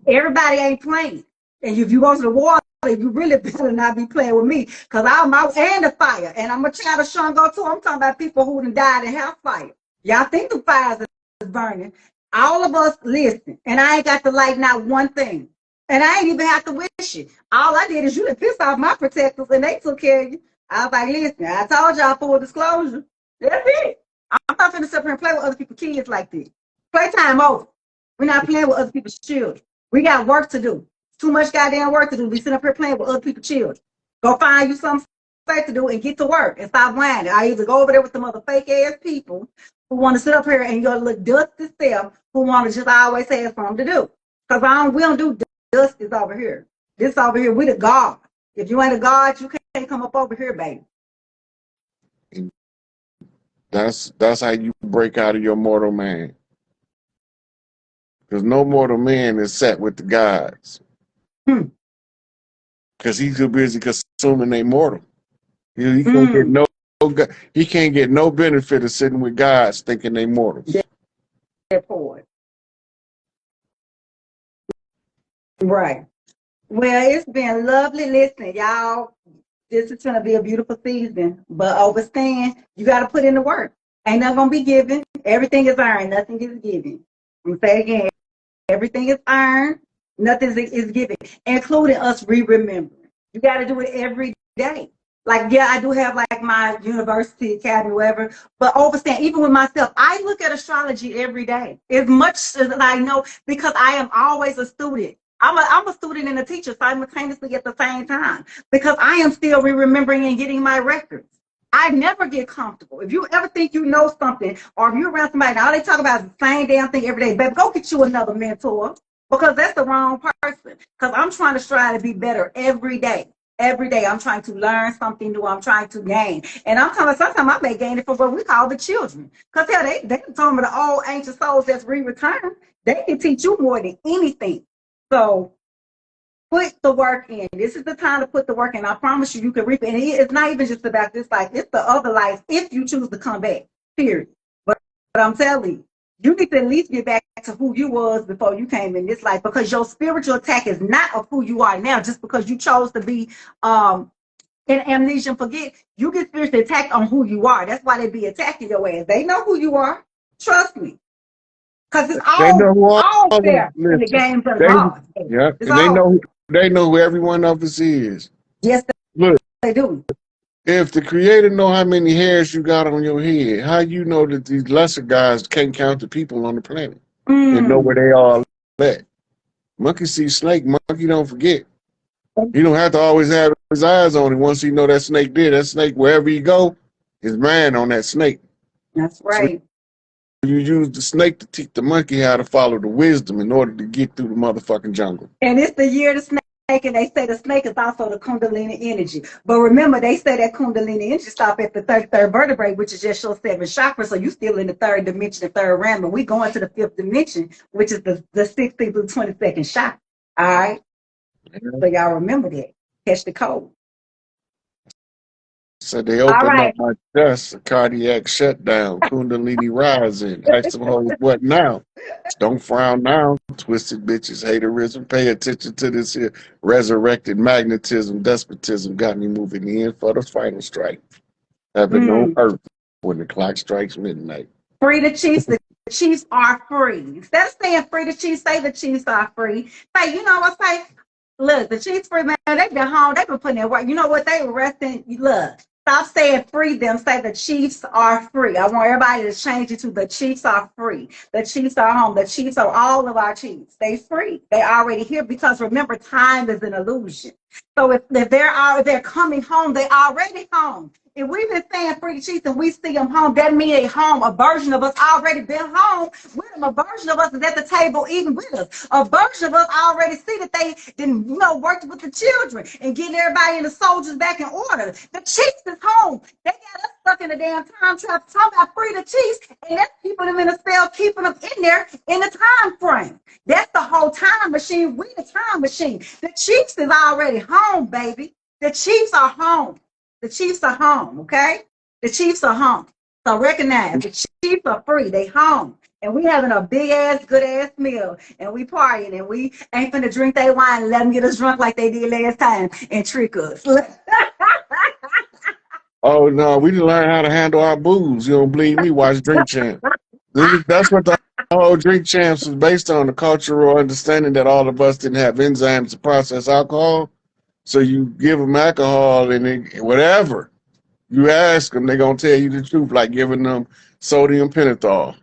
S2: everybody ain't playing. And if you go to the water, you really better not be playing with me. Cause I'm out and the fire. And I'm a child of Shango too. I'm talking about people who done died in hellfire. Y'all think the fires is burning. All of us listen. And I ain't got to light not one thing. And I ain't even have to wish it. All I did is you done pissed off my protectors and they took care of you. I was like, listen, I told y'all full disclosure. That's it. I'm not finna sit here and play with other people's kids like this. Playtime over. We're not playing with other people's children. We got work to do. Too much goddamn work to do. We sitting up here playing with other people's children. Go find you something safe to do and get to work and stop whining. I either go over there with the mother fake ass people who want to sit up here and your little dusty self who want to just always have something to do. Because we don't do dusties over here. This over here, we the God. If you ain't a God, you can't come up over here, baby.
S1: that's how you break out of your mortal man. Because no mortal man is set with the gods. Because he's too busy consuming they mortal. He can't get he can't get no benefit of sitting with gods thinking they mortals.
S2: Right. Well, it's been lovely listening, y'all. This is gonna be a beautiful season, but understand you got to put in the work. Ain't nothing gonna be given. Everything is earned. Nothing is given. I'm gonna say again, everything is earned. Nothing is given, including us remembering. You got to do it every day. Like, yeah, I do have like my university academy, whatever. But understand, even with myself, I look at astrology every day, as much as I know, because I am always a student. I'm a student and a teacher simultaneously at the same time because I am still remembering and getting my records. I never get comfortable. If you ever think you know something, or if you're around somebody, all they talk about is the same damn thing every day, baby, go get you another mentor because that's the wrong person. Because I'm trying to strive to be better every day. Every day, I'm trying to learn something new. I'm trying to gain. And I'm talking, sometimes I may gain it for what we call the children. Because hell, they can tell me the old ancient souls that's re-returned. They can teach you more than anything. So put the work in. This is the time to put the work in. I promise you, you can reap it. And it's not even just about this life. It's the other life if you choose to come back, period. But I'm telling you, you need to at least get back to who you was before you came in this life because your spiritual attack is not of who you are now just because you chose to be in amnesia and forget. You get spiritually attacked on who you are. That's why they be attacking your ass. They know who you are. Trust me. Because it's all fair in the games of God.
S1: Yeah, and they know who every one of us is.
S2: Yes,
S1: Look,
S2: they do.
S1: If the creator know how many hairs you got on your head, how you know that these lesser guys can't count the people on the planet and know where they all at? Monkey see snake, monkey don't forget. You don't have to always have his eyes on him. Once you know that snake did, that snake, wherever you go, is man on that snake.
S2: That's right.
S1: So you use the snake to teach the monkey how to follow the wisdom in order to get through the motherfucking jungle.
S2: And it's the year of the snake, and they say the snake is also the Kundalini energy. But remember, they say that Kundalini energy stop at the 33rd vertebrae, which is just your 7th chakra. So you still in the 3rd dimension, the 3rd realm, and we going to the 5th dimension, which is the 16th through 22nd chakra. All right. So y'all remember that. Catch the code.
S1: So they open up my chest, a cardiac shutdown, Kundalini rising. Ask them hoes, what now? Don't frown now, twisted bitches, haterism. Pay attention to this here. Resurrected magnetism, despotism got me moving in for the final strike. Heaven on earth when the clock strikes midnight.
S2: Free the Chiefs. The Chiefs are free. Instead of saying free the Chiefs, say the Chiefs are free. Say, you know what? Say, look, the Chiefs free, man. They've been home. They've been putting in work. You know what? They were resting. Look, Stop saying free them. Say the Chiefs are free. I want everybody to change it to the Chiefs are free. The Chiefs are home. The Chiefs are all of our Chiefs. They free. They already here because remember, time is an illusion. So if they're coming home, they already home. If we've been saying free the Chiefs and we see them home, that means they home. A version of us already been home with them. A version of us is at the table eating with us. A version of us already see that they didn't, worked with the children and getting everybody and the soldiers back in order. The Chiefs is home. They got us stuck in the damn time trap talking about free the Chiefs, and that's keeping them in a cell, keeping them in there in the time frame. That's the whole time machine. We the time machine. The Chiefs is already home, baby. The Chiefs are home. The Chiefs are home, okay? The Chiefs are home. So recognize the Chiefs are free. They home. And we having a big ass, good ass meal. And we partying. And we ain't finna drink their wine and let them get us drunk like they did last time and trick us.
S1: Oh no, we didn't learn how to handle our booze. You don't believe me? Watch Drink Champ. That's what the whole Drink Champs is based on, the cultural understanding that all of us didn't have enzymes to process alcohol. So you give them alcohol and whatever you ask them, they're going to tell you the truth, like giving them sodium pentothal.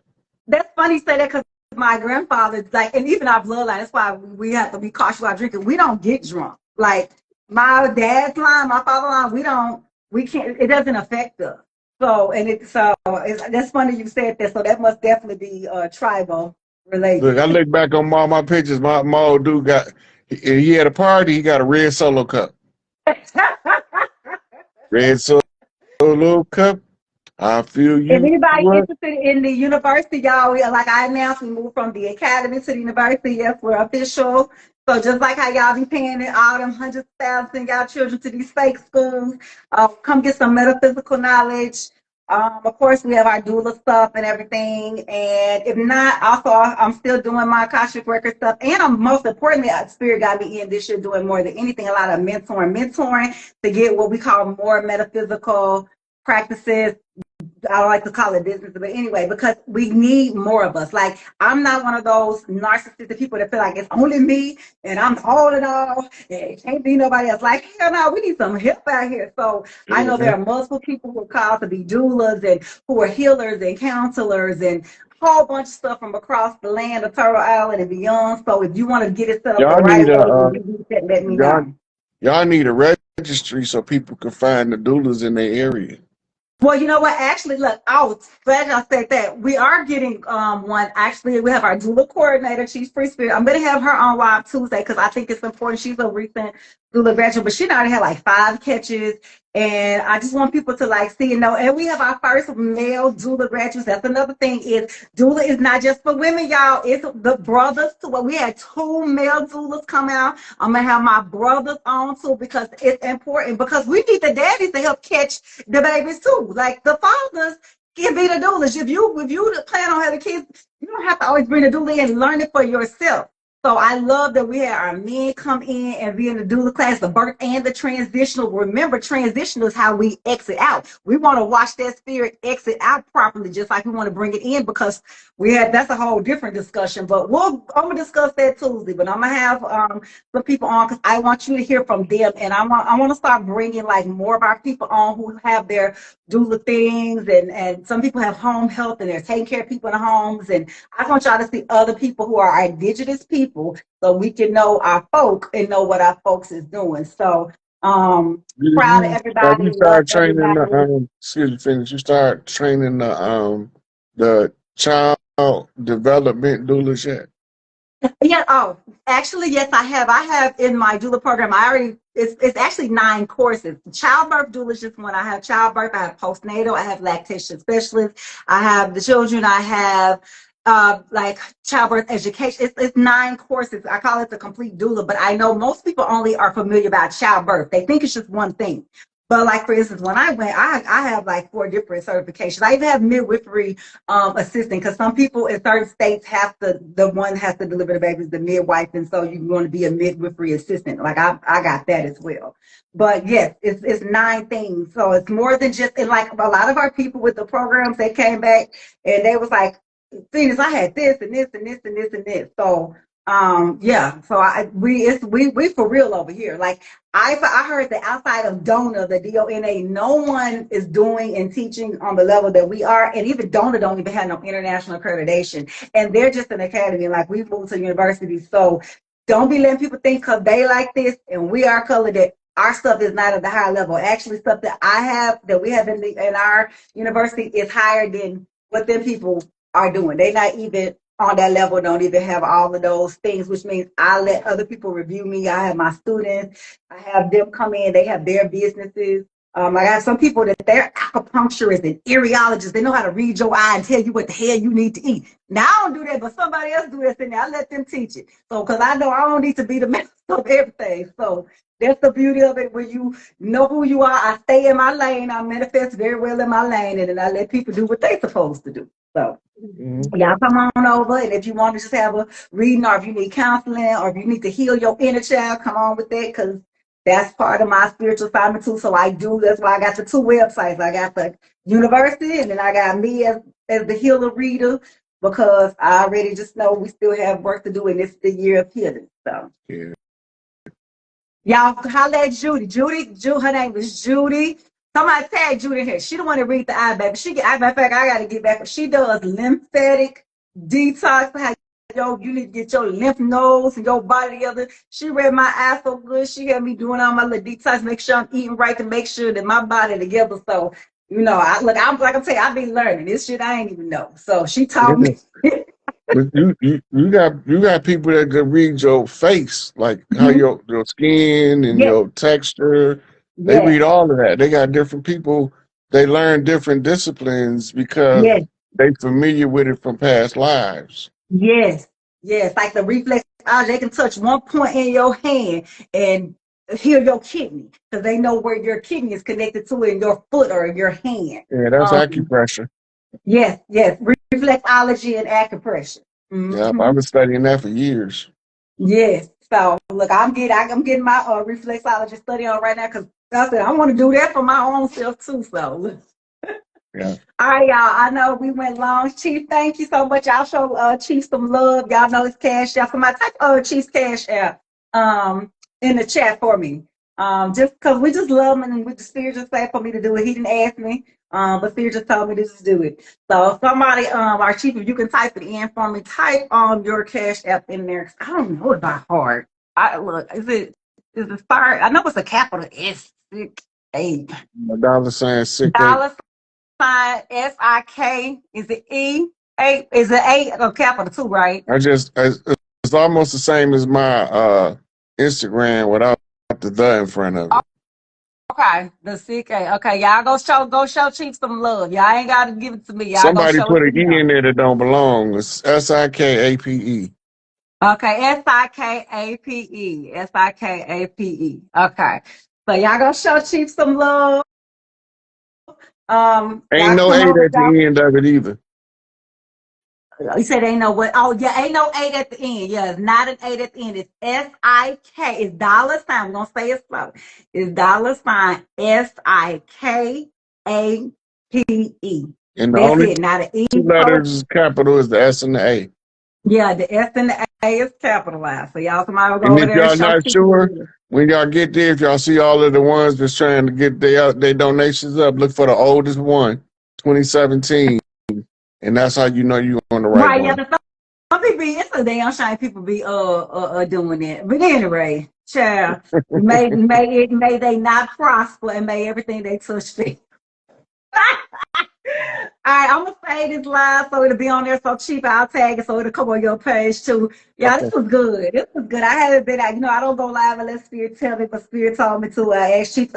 S2: That's funny you say that because my grandfather, like, and even our bloodline, that's why we have to be cautious about drinking. We don't get drunk. Like my dad's line, my father's line, we can't, it doesn't affect us. So, that's funny you said that. So that must definitely be tribal related.
S1: Look, I look back on all my pictures. My old dude he had a party, he got a red Solo cup. Red Solo cup. I feel you.
S2: If anybody interested in the university, y'all, like I announced, we moved from the academy to the university. Yes, we're official. So just like how y'all be paying all them hundreds of thousands y'all children to these fake schools, come get some metaphysical knowledge. Of course, we have our doula stuff and everything. And if not, also, I'm still doing my Akashic Record stuff. And most importantly, Spirit got me in this year doing more than anything, a lot of mentoring to get what we call more metaphysical practices. I don't like to call it business, but anyway, because we need more of us. Like, I'm not one of those narcissistic people that feel like it's only me and I'm all in all and it can't be nobody else. Like, hell no, we need some help out here. So I know there are multiple people who are called to be doulas and who are healers and counselors and a whole bunch of stuff from across the land of Turtle Island and beyond. So if you want to get it set up the right way, let me know.
S1: Y'all need a registry so people can find the doulas in their area.
S2: Well, you know what? Actually, look, glad y'all said that. We are getting one. Actually, we have our doula coordinator. She's Free Spirit. I'm going to have her on live Tuesday because I think it's important. She's a recent doula graduate, but she already had like 5 catches. And I just want people to like see and know. And we have our first male doula graduates. That's another thing is doula is not just for women, y'all. It's the brothers too. Well, we had 2 male doulas come out. I'm going to have my brothers on too because it's important because we need the daddies to help catch the babies too. Like the fathers can be the doulas. If you plan on having kids, you don't have to always bring a doula in and learn it for yourself. So I love that we had our men come in and be in the doula class, the birth and the transitional. Remember, transitional is how we exit out. We want to watch that spirit exit out properly, just like we want to bring it in because that's a whole different discussion. But I'm gonna discuss that Tuesday. But I'm gonna have some people on because I want you to hear from them, and I want to start bringing like more of our people on who have their doula things, and some people have home health and they're taking care of people in the homes, and I want y'all to see other people who are indigenous people so we can know our folk and know what our folks is doing. So proud of everybody.
S1: You start training you start training the child development doulas yet?
S2: Yeah. Oh, actually, yes, I have. I have in my doula program. It's actually 9 courses. Childbirth doula is just one. I have childbirth. I have postnatal. I have lactation specialist. I have the children. I have like childbirth education. It's 9 courses. I call it the complete doula. But I know most people only are familiar about childbirth. They think it's just one thing. But like, for instance, when I went, I have like 4 different certifications. I even have midwifery assistant because some people in certain states the one has to deliver the babies, the midwife, and so you want to be a midwifery assistant. Like I got that as well. But yes, it's 9 things. So it's more than just, and like a lot of our people with the programs, they came back and they was like, Phoenix, I had this and this and this and this and this. So Yeah, so we for real over here. Like I heard that outside of DONA, the DONA, no one is doing and teaching on the level that we are, and even DONA don't even have no international accreditation, and they're just an academy. Like we moved to university, so don't be letting people think because they like this and we are colored that our stuff is not at the high level. Actually, stuff that we have in our university is higher than what them people are doing. They're not even on that level, don't even have all of those things, which means I let other people review me. I have my students, I have them come in, they have their businesses. I have some people that they're acupuncturists and areologists. They know how to read your eye and tell you what the hell you need to eat. Now I don't do that, but somebody else do this, and I let them teach it. So, because I know I don't need to be the master of everything. So that's the beauty of it. When you know who you are, I stay in my lane. I manifest very well in my lane, and then I let people do what they're supposed to do. So y'all come on over, and if you want to just have a reading, or if you need counseling, or if you need to heal your inner child, come on with that, because that's part of my spiritual assignment too. So I do. That's why I got the two websites. I got the university, and then I got me as the healer reader, because I already just know we still have work to do, and it's the year of healing. So
S1: Yeah.
S2: y'all holla at Judy. Her name is Judy. Somebody tag Judy here. She the one to read the eye, baby. Matter of fact, I got to get back. She does lymphatic detox. How you need to get your lymph nodes and your body together. She read my eye so good. She had me doing all my little detox, make sure I'm eating right, to make sure that my body together. So, I'm like I'm telling you, I've been learning this shit I ain't even know. So she taught me.
S1: But you got people that can read your face, like how your skin and your texture. They read all of that. They got different people. They learn different disciplines because they familiar with it from past lives.
S2: Yes. Like the reflex, they can touch one point in your hand and heal your kidney, because they know where your kidney is connected to in your foot or your hand.
S1: Yeah, that's acupressure.
S2: Yes. Reflexology and acupressure.
S1: Yeah, I've been studying that for years.
S2: Yes. So look, I'm getting my reflexology study on right now, because I said I want to do that for my own self too. So
S1: yeah.
S2: All right, y'all. I know we went long. Chief, thank you so much. Y'all show Chief some love. Y'all know it's Cash App. Somebody type Chief's Cash App in the chat for me. Just because we just love him, and with the Spirit just said for me to do it. He didn't ask me, but Spirit just told me to just do it. So somebody, our Chief, if you can type it in for me, type your Cash App in there. I don't know it by heart. Is it fire? I know it's a capital S. $8.
S1: $6
S2: $6. Sign SIK. Is it E8? Is it A or capital 2, right?
S1: It's almost the same as my Instagram without the in front of it.
S2: Okay, the CK. Okay, y'all go show Chief some love. Y'all ain't gotta give it to me. Y'all
S1: Somebody
S2: go show
S1: put
S2: it
S1: an
S2: to
S1: E in there that don't belong. It's SIKAPE.
S2: Okay, SIKAPE. SIKAPE. Okay. So y'all go show Chief some love.
S1: Ain't no 8 at the end of it either.
S2: You said ain't no what? Oh yeah, ain't no 8 at the end. Yeah, it's not an 8 at the end. It's SIK. It's dollar sign. We're gonna say it slow. It's dollar sign SIKAPE.
S1: And the
S2: That's
S1: only
S2: it. Not an E.
S1: 2 letters capital is the S and the A.
S2: Yeah, the S and the A is capitalized. So y'all somebody will go
S1: And
S2: over
S1: if
S2: there
S1: y'all not sure, when y'all get there, if y'all see all of the ones that's trying to get their donations up, look for the oldest one, 2017. And that's how you know you're on the right one.
S2: Yeah, some people, it's a damn shame people be doing that. But anyway, child, may they not prosper, and may everything they touch fail. All right, I'm gonna say this live so it'll be on there so cheap. I'll tag it so it'll come on your page too. Yeah, this was good. This was good. I haven't been out. I don't go live unless Spirit tell me, but Spirit told me to ask Chief.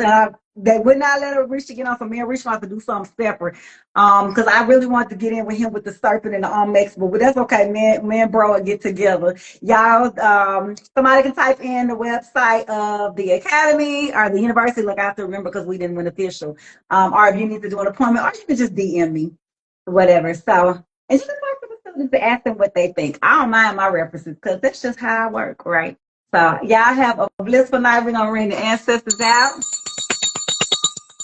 S2: They would not let her Rich to get on, so me and Rich want to do something separate. Because I really wanted to get in with him with the serpent and the Omex, but that's okay. Me and bro will get together. Y'all, somebody can type in the website of the academy or the university. Look, I have to remember because we didn't win official. Or if you need to do an appointment, or you can just DM me, whatever. So, and just talk to the students and ask them what they think. I don't mind my references because that's just how I work, right? So, y'all have a blissful night. We're gonna ring the ancestors out.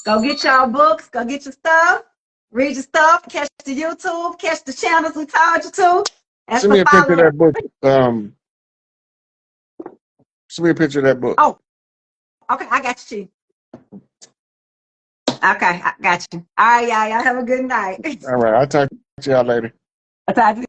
S2: Go get y'all books. Go get your stuff. Read your stuff. Catch the YouTube. Catch the channels we told you to.
S1: Send me a picture of that book. Send me a picture of that book.
S2: Oh, okay, I got you. Okay, I got you. All right, y'all. Y'all have a good night.
S1: All right, I'll talk to y'all later.
S2: I'll talk to you.